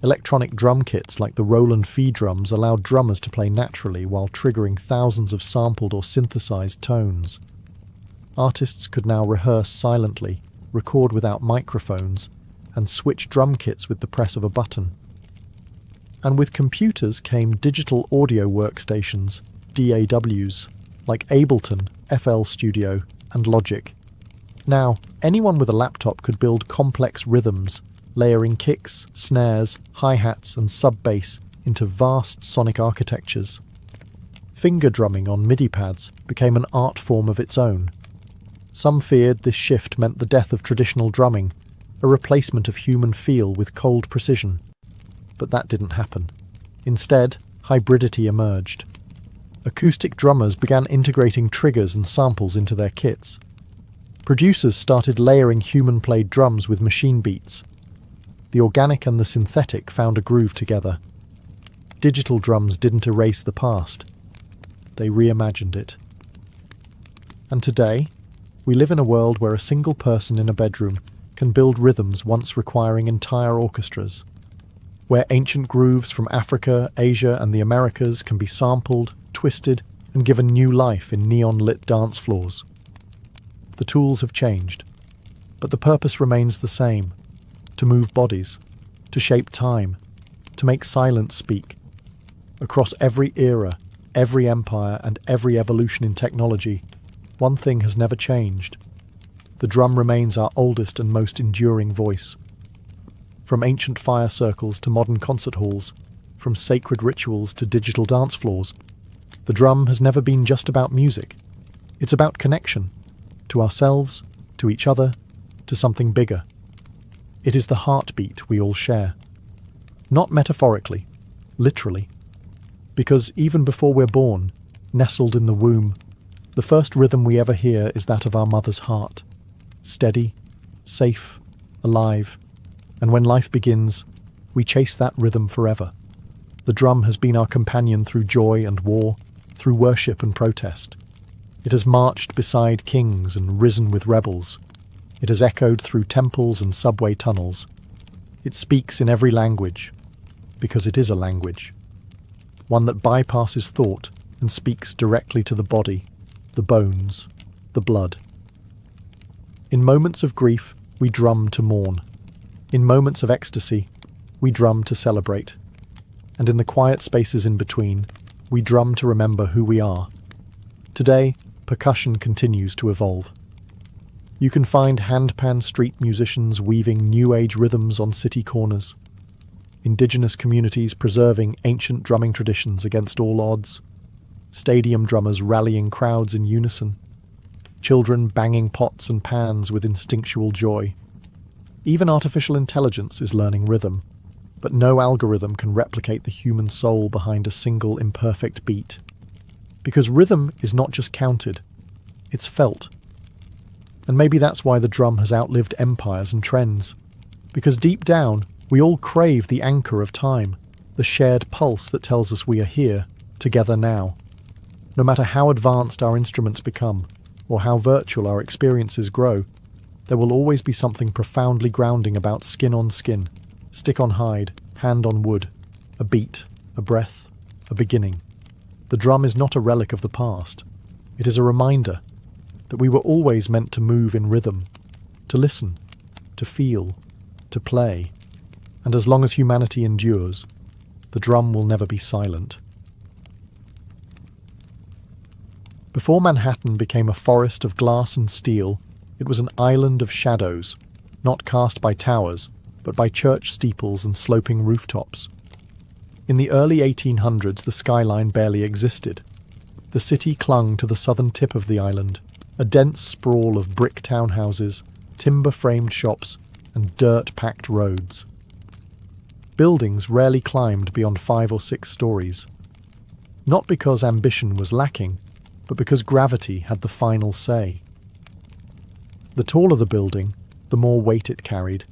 Electronic drum kits like the Roland Fee drums allowed drummers to play naturally while triggering thousands of sampled or synthesized tones. Artists could now rehearse silently, record without microphones, and switch drum kits with the press of a button. And with computers came digital audio workstations, DAWs, like Ableton, FL Studio, and Logic. Now, anyone with a laptop could build complex rhythms, layering kicks, snares, hi-hats, and sub-bass into vast sonic architectures. Finger drumming on MIDI pads became an art form of its own. Some feared this shift meant the death of traditional drumming, a replacement of human feel with cold precision. But that didn't happen. Instead, hybridity emerged. Acoustic drummers began integrating triggers and samples into their kits. Producers started layering human-played drums with machine beats. The organic and the synthetic found a groove together. Digital drums didn't erase the past. They reimagined it. And today, we live in a world where a single person in a bedroom can build rhythms once requiring entire orchestras, where ancient grooves from Africa, Asia, and the Americas can be sampled, twisted, and given new life in neon-lit dance floors. The tools have changed, but the purpose remains the same: to move bodies, to shape time, to make silence speak. Across every era, every empire, and every evolution in technology, one thing has never changed. The drum remains our oldest and most enduring voice. From ancient fire circles to modern concert halls, from sacred rituals to digital dance floors, The drum has never been just about music. It's about connection, to ourselves, to each other, to something bigger. It is the heartbeat we all share. Not metaphorically, literally. Because even before we're born, nestled in the womb, the first rhythm we ever hear is that of our mother's heart. Steady, safe, alive. And when life begins, we chase that rhythm forever. The drum has been our companion through joy and war, through worship and protest. It has marched beside kings and risen with rebels. It has echoed through temples and subway tunnels. It speaks in every language, because it is a language. One that bypasses thought and speaks directly to the body, the bones, the blood. In moments of grief, we drum to mourn. In moments of ecstasy, we drum to celebrate. And in the quiet spaces in between, we drum to remember who we are. Today, percussion continues to evolve. You can find handpan street musicians weaving new age rhythms on city corners, indigenous communities preserving ancient drumming traditions against all odds, stadium drummers rallying crowds in unison, children banging pots and pans with instinctual joy. Even artificial intelligence is learning rhythm, but no algorithm can replicate the human soul behind a single imperfect beat. Because rhythm is not just counted, it's felt. And maybe that's why the drum has outlived empires and trends. Because deep down, we all crave the anchor of time, the shared pulse that tells us we are here, together now. No matter how advanced our instruments become, or how virtual our experiences grow, there will always be something profoundly grounding about skin on skin, stick on hide, hand on wood, a beat, a breath, a beginning. The drum is not a relic of the past. It is a reminder that we were always meant to move in rhythm, to listen, to feel, to play. And as long as humanity endures, the drum will never be silent. Before Manhattan became a forest of glass and steel, it was an island of shadows, not cast by towers, but by church steeples and sloping rooftops. In the early 1800s, the skyline barely existed. The city clung to the southern tip of the island, a dense sprawl of brick townhouses, timber-framed shops, and dirt-packed roads. Buildings rarely climbed beyond 5 or 6 stories. Not because ambition was lacking, but because gravity had the final say. The taller the building, the more weight it carried,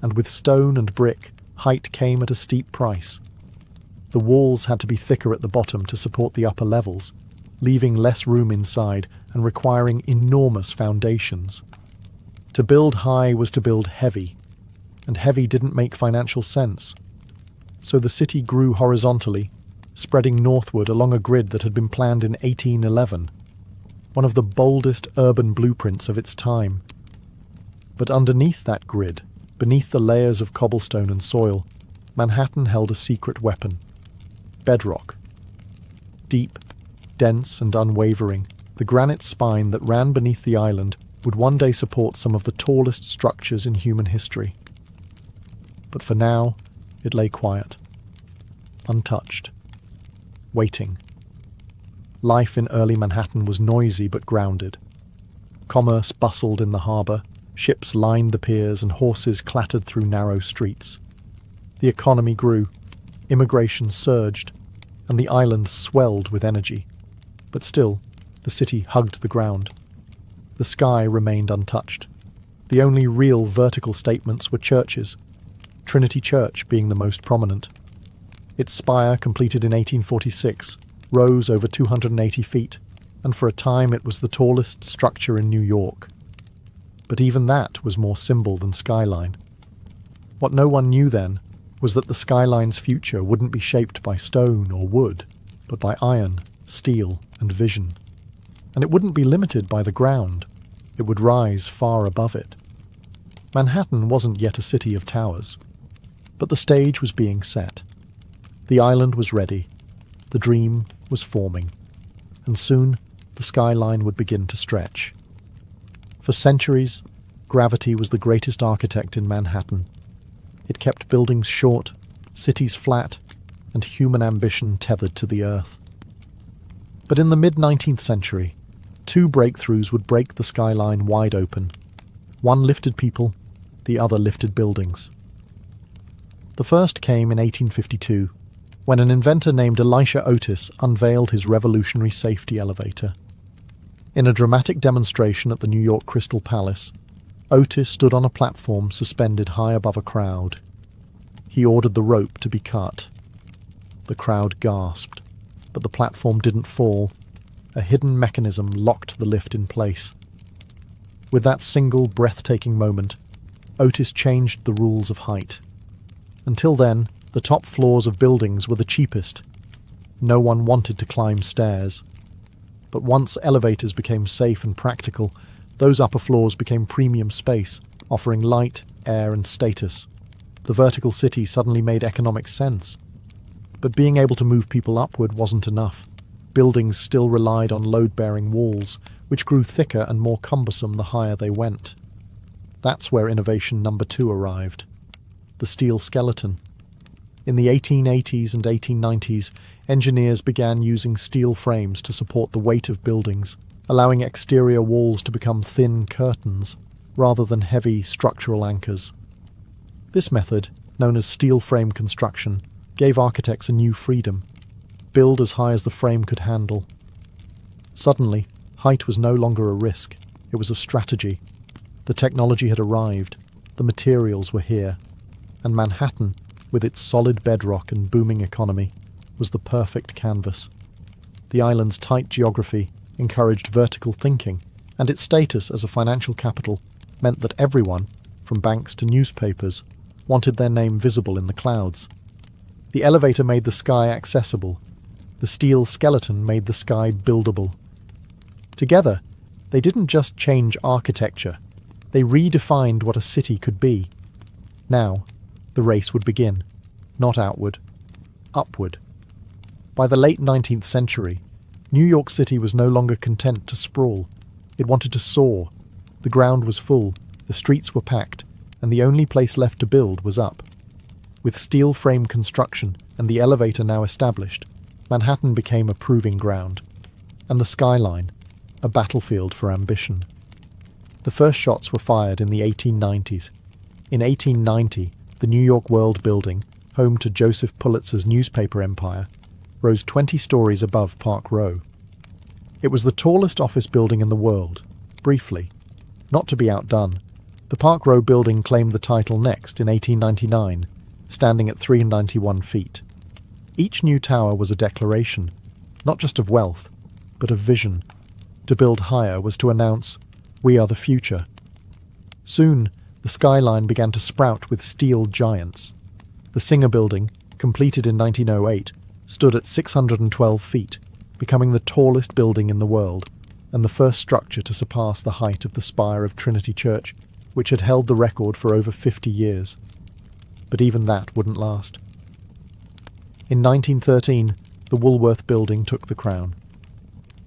and with stone and brick, height came at a steep price. The walls had to be thicker at the bottom to support the upper levels, leaving less room inside and requiring enormous foundations. To build high was to build heavy, and heavy didn't make financial sense. So the city grew horizontally, spreading northward along a grid that had been planned in 1811, one of the boldest urban blueprints of its time. But underneath that grid, beneath the layers of cobblestone and soil, Manhattan held a secret weapon: bedrock. Deep, dense and unwavering, the granite spine that ran beneath the island would one day support some of the tallest structures in human history. But for now, it lay quiet, untouched, waiting. Life in early Manhattan was noisy but grounded. Commerce bustled in the harbour, ships lined the piers, and horses clattered through narrow streets. The economy grew, immigration surged, and the island swelled with energy. But still, the city hugged the ground. The sky remained untouched. The only real vertical statements were churches, Trinity Church being the most prominent. Its spire, completed in 1846, rose over 280 feet, and for a time it was the tallest structure in New York. But even that was more symbol than skyline. What no one knew then was that the skyline's future wouldn't be shaped by stone or wood, but by iron, steel, and vision. And it wouldn't be limited by the ground. It would rise far above it. Manhattan wasn't yet a city of towers, but the stage was being set. The island was ready. The dream was forming. And soon, the skyline would begin to stretch. For centuries, gravity was the greatest architect in Manhattan. It kept buildings short, cities flat, and human ambition tethered to the earth. But in the mid-19th century, two breakthroughs would break the skyline wide open. One lifted people, the other lifted buildings. The first came in 1852, when an inventor named Elisha Otis unveiled his revolutionary safety elevator. In a dramatic demonstration at the New York Crystal Palace, Otis stood on a platform suspended high above a crowd. He ordered the rope to be cut. The crowd gasped, but the platform didn't fall. A hidden mechanism locked the lift in place. With that single breathtaking moment, Otis changed the rules of height. Until then, the top floors of buildings were the cheapest. No one wanted to climb stairs. But once elevators became safe and practical, those upper floors became premium space, offering light, air, and status. The vertical city suddenly made economic sense. But being able to move people upward wasn't enough. Buildings still relied on load-bearing walls, which grew thicker and more cumbersome the higher they went. That's where innovation number 2 arrived: the steel skeleton. In the 1880s and 1890s, engineers began using steel frames to support the weight of buildings, allowing exterior walls to become thin curtains rather than heavy structural anchors. This method, known as steel frame construction, gave architects a new freedom: build as high as the frame could handle. Suddenly, height was no longer a risk, it was a strategy. The technology had arrived, the materials were here, and Manhattan, with its solid bedrock and booming economy, was the perfect canvas. The island's tight geography encouraged vertical thinking, and its status as a financial capital meant that everyone, from banks to newspapers, wanted their name visible in the clouds. The elevator made the sky accessible. The steel skeleton made the sky buildable. Together, they didn't just change architecture, they redefined what a city could be. Now, the race would begin, not outward, upward. By the late 19th century, New York City was no longer content to sprawl. It wanted to soar. The ground was full, the streets were packed, and the only place left to build was up. With steel frame construction and the elevator now established, Manhattan became a proving ground, and the skyline, a battlefield for ambition. The first shots were fired in the 1890s. In 1890, the New York World Building, home to Joseph Pulitzer's newspaper empire, rose 20 stories above Park Row. It was the tallest office building in the world, briefly. Not to be outdone, the Park Row building claimed the title next in 1899, standing at 391 feet. Each new tower was a declaration, not just of wealth, but of vision. To build higher was to announce, "We are the future." Soon, the skyline began to sprout with steel giants. The Singer Building, completed in 1908, stood at 612 feet, becoming the tallest building in the world, and the first structure to surpass the height of the spire of Trinity Church, which had held the record for over 50 years. But even that wouldn't last. In 1913, the Woolworth Building took the crown.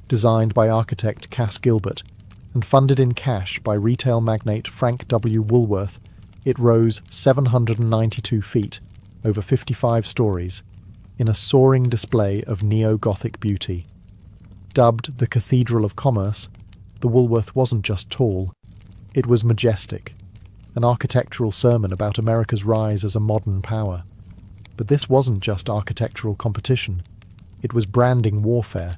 Designed by architect Cass Gilbert and funded in cash by retail magnate Frank W. Woolworth, it rose 792 feet, over 55 stories, in a soaring display of neo-Gothic beauty. Dubbed the Cathedral of Commerce, the Woolworth wasn't just tall, it was majestic, an architectural sermon about America's rise as a modern power. But this wasn't just architectural competition, it was branding warfare.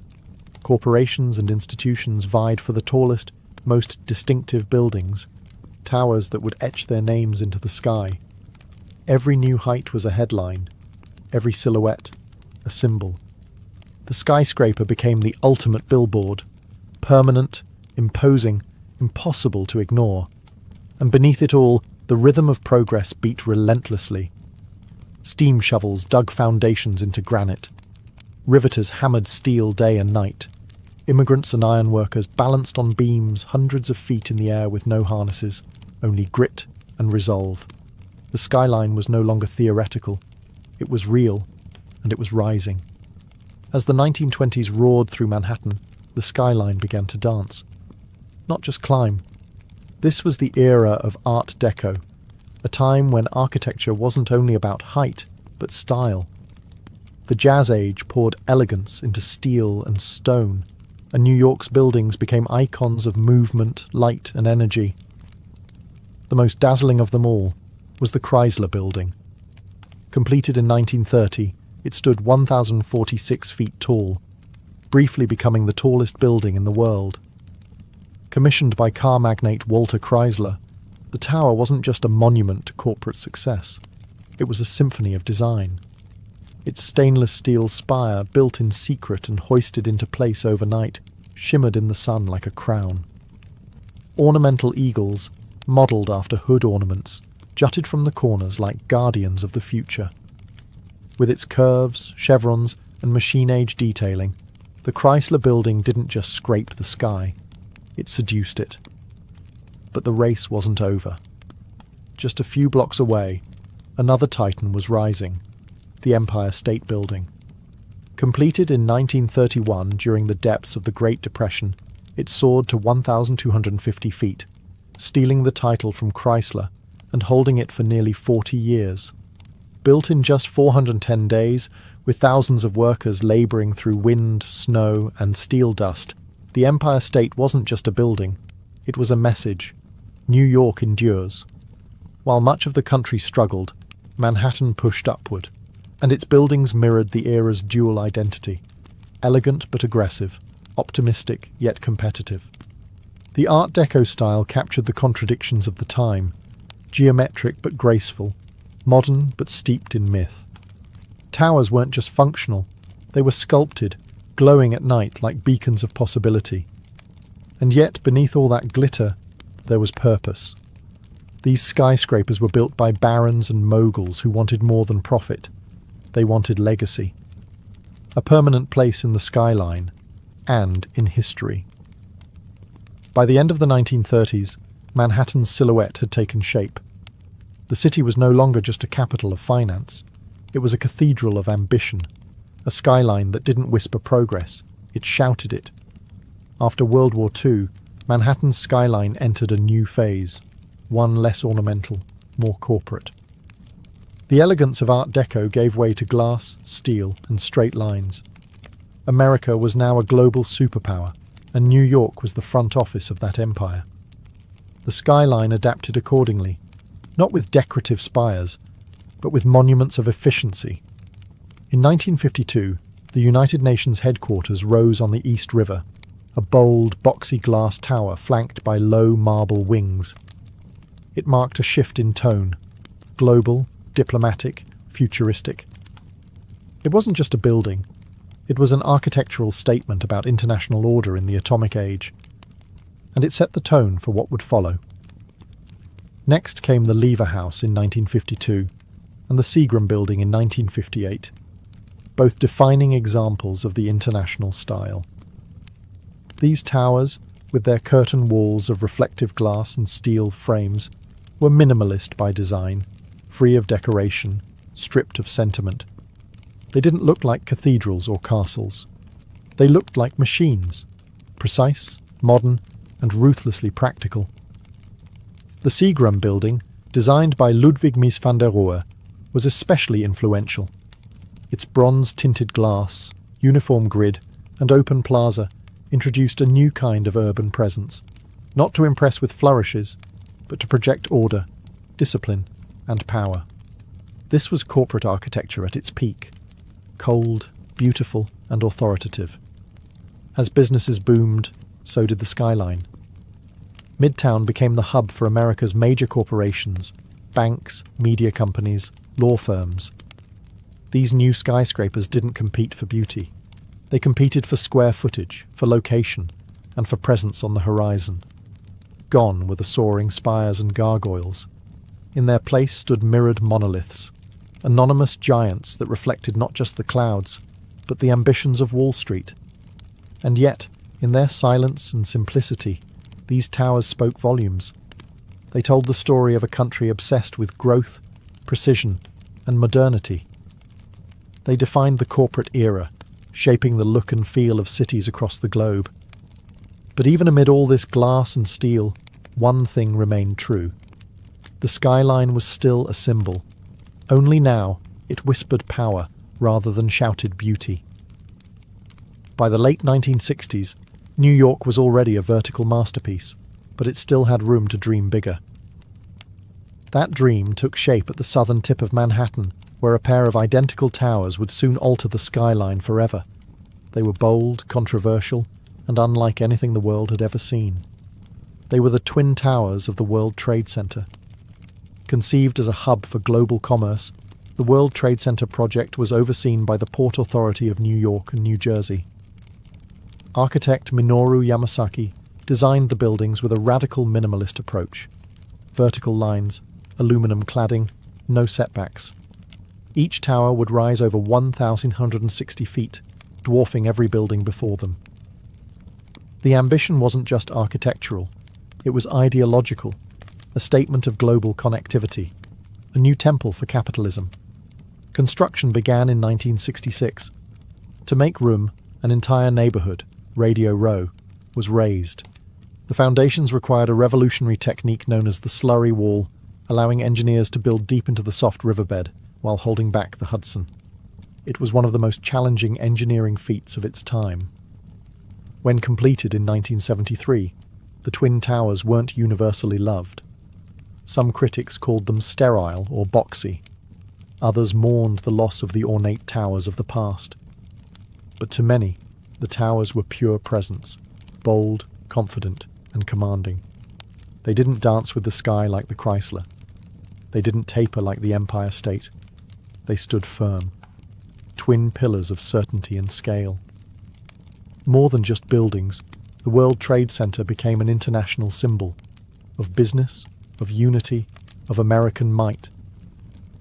Corporations and institutions vied for the tallest, most distinctive buildings, towers that would etch their names into the sky. Every new height was a headline, every silhouette a symbol. The skyscraper became the ultimate billboard, permanent, imposing, impossible to ignore. And beneath it all, the rhythm of progress beat relentlessly. Steam shovels dug foundations into granite. Riveters hammered steel day and night. Immigrants and ironworkers balanced on beams hundreds of feet in the air with no harnesses, only grit and resolve. The skyline was no longer theoretical. It was real, and it was rising. As the 1920s roared through Manhattan, the skyline began to dance. Not just climb. This was the era of Art Deco, a time when architecture wasn't only about height, but style. The Jazz Age poured elegance into steel and stone, and New York's buildings became icons of movement, light, and energy. The most dazzling of them all was the Chrysler Building. Completed in 1930, it stood 1,046 feet tall, briefly becoming the tallest building in the world. Commissioned by car magnate Walter Chrysler, the tower wasn't just a monument to corporate success. It was a symphony of design. Its stainless steel spire, built in secret and hoisted into place overnight, shimmered in the sun like a crown. Ornamental eagles, modelled after hood ornaments, jutted from the corners like guardians of the future. With its curves, chevrons, and machine-age detailing, the Chrysler Building didn't just scrape the sky, it seduced it. But the race wasn't over. Just a few blocks away, another titan was rising, the Empire State Building. Completed in 1931 during the depths of the Great Depression, it soared to 1,250 feet, stealing the title from Chrysler and holding it for nearly 40 years. Built in just 410 days, with thousands of workers labouring through wind, snow, and steel dust, the Empire State wasn't just a building, it was a message. New York endures. While much of the country struggled, Manhattan pushed upward, and its buildings mirrored the era's dual identity, elegant but aggressive, optimistic yet competitive. The Art Deco style captured the contradictions of the time, geometric but graceful, modern but steeped in myth. Towers weren't just functional, they were sculpted, glowing at night like beacons of possibility. And yet, beneath all that glitter, there was purpose. These skyscrapers were built by barons and moguls who wanted more than profit. They wanted legacy. A permanent place in the skyline, and in history. By the end of the 1930s, Manhattan's silhouette had taken shape. The city was no longer just a capital of finance. It was a cathedral of ambition, a skyline that didn't whisper progress, it shouted it. After World War II, Manhattan's skyline entered a new phase, one less ornamental, more corporate. The elegance of Art Deco gave way to glass, steel, and straight lines. America was now a global superpower, and New York was the front office of that empire. The skyline adapted accordingly, not with decorative spires, but with monuments of efficiency. In 1952, the United Nations headquarters rose on the East River, a bold, boxy glass tower flanked by low marble wings. It marked a shift in tone, global, diplomatic, futuristic. It wasn't just a building, it was an architectural statement about international order in the atomic age, and it set the tone for what would follow. Next came the Lever House in 1952, and the Seagram Building in 1958, both defining examples of the international style. These towers, with their curtain walls of reflective glass and steel frames, were minimalist by design, free of decoration, stripped of sentiment. They didn't look like cathedrals or castles. They looked like machines, precise, modern, and ruthlessly practical. The Seagram Building, designed by Ludwig Mies van der Rohe, was especially influential. Its bronze-tinted glass, uniform grid, and open plaza introduced a new kind of urban presence, not to impress with flourishes, but to project order, discipline, and power. This was corporate architecture at its peak, cold, beautiful, and authoritative. As businesses boomed, so did the skyline. Midtown became the hub for America's major corporations, banks, media companies, law firms. These new skyscrapers didn't compete for beauty. They competed for square footage, for location, and for presence on the horizon. Gone were the soaring spires and gargoyles. In their place stood mirrored monoliths, anonymous giants that reflected not just the clouds, but the ambitions of Wall Street. And yet, in their silence and simplicity, these towers spoke volumes. They told the story of a country obsessed with growth, precision, and modernity. They defined the corporate era, shaping the look and feel of cities across the globe. But even amid all this glass and steel, one thing remained true. The skyline was still a symbol. Only now it whispered power, rather than shouted beauty. By the late 1960s, New York was already a vertical masterpiece, but it still had room to dream bigger. That dream took shape at the southern tip of Manhattan, where a pair of identical towers would soon alter the skyline forever. They were bold, controversial, and unlike anything the world had ever seen. They were the twin towers of the World Trade Center. Conceived as a hub for global commerce, the World Trade Center project was overseen by the Port Authority of New York and New Jersey. Architect Minoru Yamasaki designed the buildings with a radical minimalist approach. Vertical lines, aluminum cladding, no setbacks. Each tower would rise over 1,160 feet, dwarfing every building before them. The ambition wasn't just architectural, it was ideological, a statement of global connectivity, a new temple for capitalism. Construction began in 1966. To make room, an entire neighborhood, Radio Row, was raised. The foundations required a revolutionary technique known as the slurry wall, allowing engineers to build deep into the soft riverbed while holding back the Hudson. It was one of the most challenging engineering feats of its time. When completed in 1973, the Twin Towers weren't universally loved. Some critics called them sterile or boxy. Others mourned the loss of the ornate towers of the past. But to many, the towers were pure presence, bold, confident, and commanding. They didn't dance with the sky like the Chrysler. They didn't taper like the Empire State. They stood firm, twin pillars of certainty and scale. More than just buildings, the World Trade Center became an international symbol of business, of unity, of American might.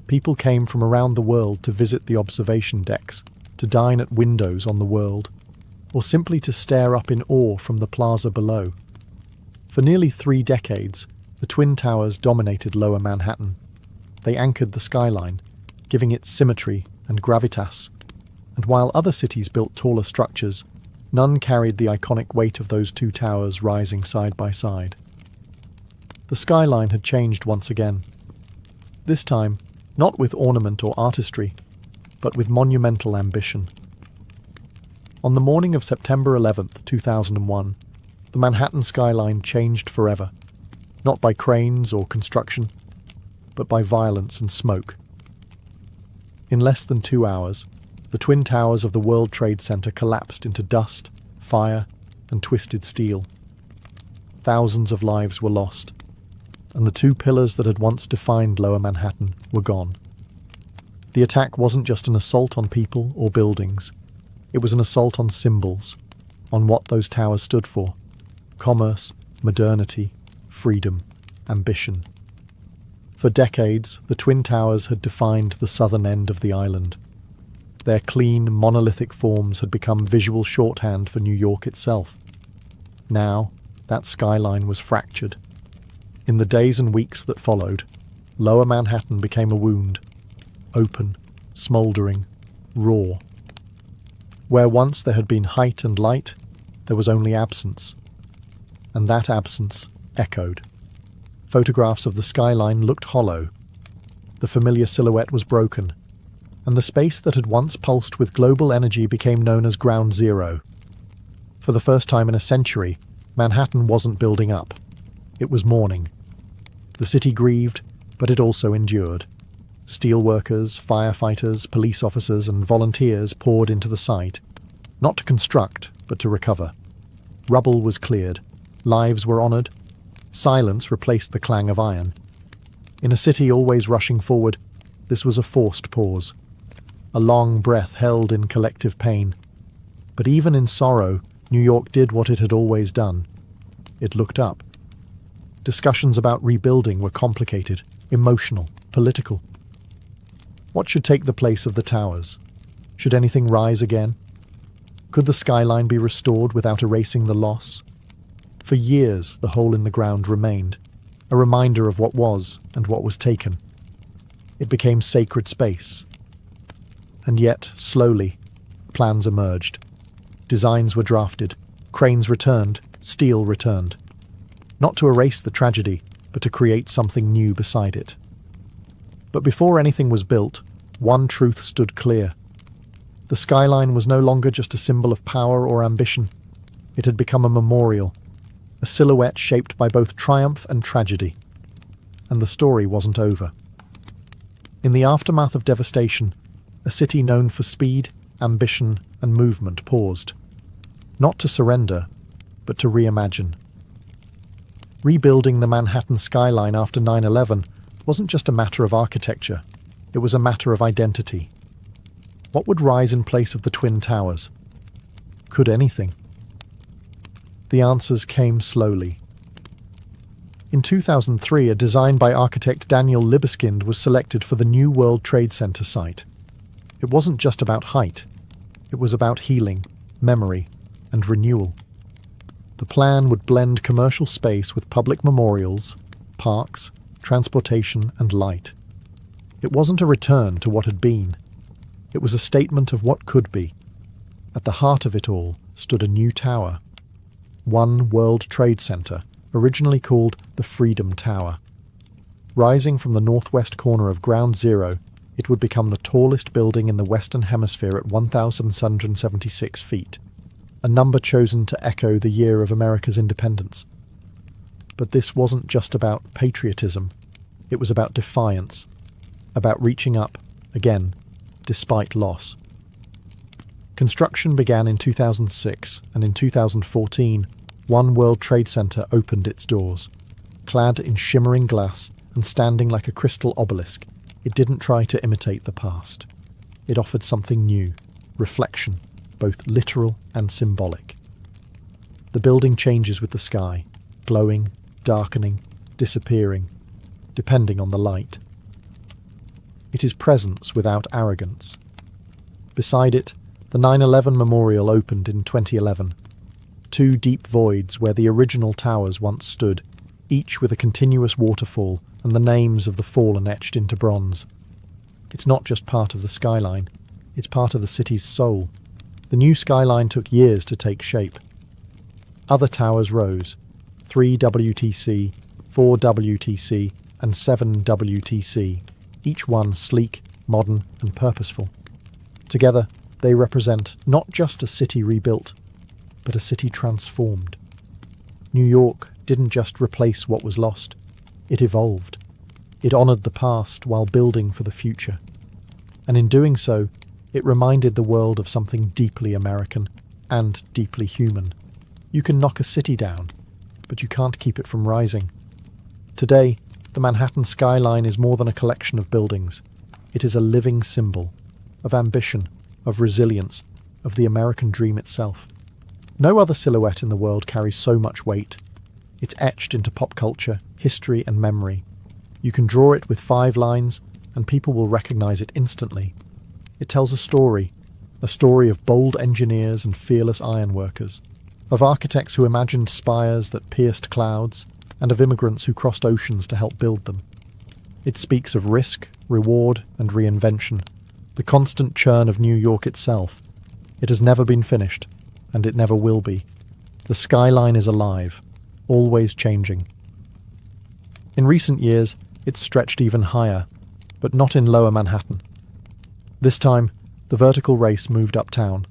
People came from around the world to visit the observation decks, to dine at windows on the world, or simply to stare up in awe from the plaza below. For nearly 3 decades, the Twin Towers dominated Lower Manhattan. They anchored the skyline, giving it symmetry and gravitas. And while other cities built taller structures, none carried the iconic weight of those 2 towers rising side by side. The skyline had changed once again. This time, not with ornament or artistry, but with monumental ambition. On the morning of September 11th, 2001, the Manhattan skyline changed forever, not by cranes or construction, but by violence and smoke. In less than 2 hours, the Twin Towers of the World Trade Center collapsed into dust, fire, and twisted steel. Thousands of lives were lost, and the 2 pillars that had once defined Lower Manhattan were gone. The attack wasn't just an assault on people or buildings. It was an assault on symbols, on what those towers stood for: commerce, modernity, freedom, ambition. For decades, the Twin Towers had defined the southern end of the island. Their clean, monolithic forms had become visual shorthand for New York itself. Now, that skyline was fractured. In the days and weeks that followed, Lower Manhattan became a wound, open, smouldering, raw. Where once there had been height and light, there was only absence. And that absence echoed. Photographs of the skyline looked hollow. The familiar silhouette was broken, and the space that had once pulsed with global energy became known as Ground Zero. For the first time in a century, Manhattan wasn't building up. It was mourning. The city grieved, but it also endured. Steelworkers, firefighters, police officers, and volunteers poured into the site, not to construct, but to recover. Rubble was cleared. Lives were honoured. Silence replaced the clang of iron. In a city always rushing forward, this was a forced pause. A long breath held in collective pain. But even in sorrow, New York did what it had always done. It looked up. Discussions about rebuilding were complicated, emotional, political. What should take the place of the towers? Should anything rise again? Could the skyline be restored without erasing the loss? For years, the hole in the ground remained, a reminder of what was and what was taken. It became sacred space. And yet, slowly, plans emerged. Designs were drafted, cranes returned, steel returned. Not to erase the tragedy, but to create something new beside it. But before anything was built, one truth stood clear. The skyline was no longer just a symbol of power or ambition. It had become a memorial, a silhouette shaped by both triumph and tragedy. And the story wasn't over. In the aftermath of devastation, a city known for speed, ambition, and movement paused. Not to surrender, but to reimagine. Rebuilding the Manhattan skyline after 9/11 wasn't just a matter of architecture, it was a matter of identity. What would rise in place of the Twin Towers? Could anything? The answers came slowly. In 2003, a design by architect Daniel Libeskind was selected for the new World Trade Center site. It wasn't just about height, it was about healing, memory, and renewal. The plan would blend commercial space with public memorials, parks, transportation, and light. It wasn't a return to what had been. It was a statement of what could be. At the heart of it all stood a new tower. One World Trade Center, originally called the Freedom Tower. Rising from the northwest corner of Ground Zero, it would become the tallest building in the Western Hemisphere at 1,776 feet, a number chosen to echo the year of America's independence. But this wasn't just about patriotism. It was about defiance, about reaching up, again, despite loss. Construction began in 2006, and in 2014, One World Trade Center opened its doors. Clad in shimmering glass and standing like a crystal obelisk, it didn't try to imitate the past. It offered something new, reflection, both literal and symbolic. The building changes with the sky, glowing, darkening, disappearing, depending on the light. It is presence without arrogance. Beside it, the 9/11 Memorial opened in 2011. Two deep voids where the original towers once stood, each with a continuous waterfall and the names of the fallen etched into bronze. It's not just part of the skyline, it's part of the city's soul. The new skyline took years to take shape. Other towers rose, 3 WTC, 4 WTC, and 7 WTC, each one sleek, modern, and purposeful. Together, they represent not just a city rebuilt, but a city transformed. New York didn't just replace what was lost, it evolved. It honoured the past while building for the future. And in doing so, it reminded the world of something deeply American and deeply human. You can knock a city down, but you can't keep it from rising. Today, the Manhattan skyline is more than a collection of buildings. It is a living symbol of ambition, of resilience, of the American dream itself. No other silhouette in the world carries so much weight. It's etched into pop culture, history, and memory. You can draw it with 5 lines, and people will recognize it instantly. It tells a story of bold engineers and fearless ironworkers, of architects who imagined spires that pierced clouds, and of immigrants who crossed oceans to help build them. It speaks of risk, reward, and reinvention, the constant churn of New York itself. It has never been finished, and it never will be. The skyline is alive, always changing. In recent years, it's stretched even higher, but not in lower Manhattan. This time, the vertical race moved uptown.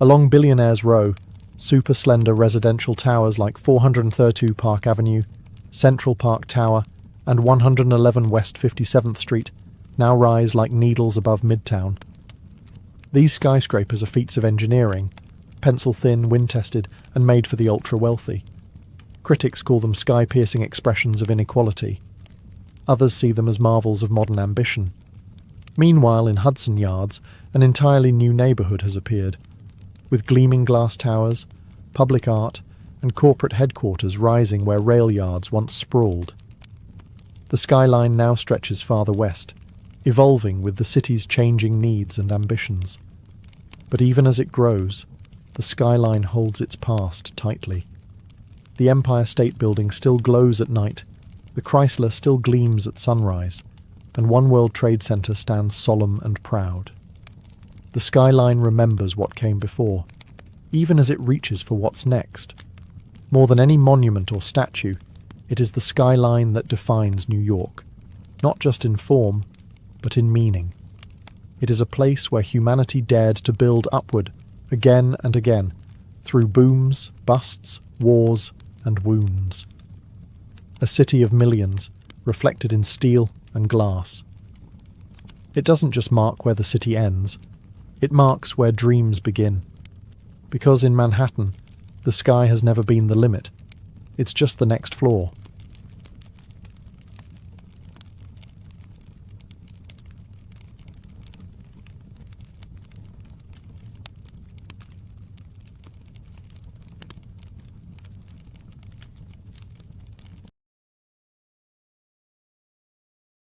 Along Billionaires Row, super slender residential towers like 432 Park Avenue, Central Park Tower, and 111 West 57th Street now rise like needles above Midtown. These skyscrapers are feats of engineering, pencil-thin, wind-tested, and made for the ultra-wealthy. Critics call them sky-piercing expressions of inequality. Others see them as marvels of modern ambition. Meanwhile, in Hudson Yards, an entirely new neighbourhood has appeared, with gleaming glass towers, public art, and corporate headquarters rising where rail yards once sprawled. The skyline now stretches farther west, evolving with the city's changing needs and ambitions. But even as it grows, the skyline holds its past tightly. The Empire State Building still glows at night, the Chrysler still gleams at sunrise, and One World Trade Center stands solemn and proud. The skyline remembers what came before, even as it reaches for what's next. More than any monument or statue, it is the skyline that defines New York, not just in form, but in meaning. It is a place where humanity dared to build upward, again and again, through booms, busts, wars, and wounds. A city of millions, reflected in steel and glass. It doesn't just mark where the city ends, it marks where dreams begin. Because in Manhattan, the sky has never been the limit, it's just the next floor.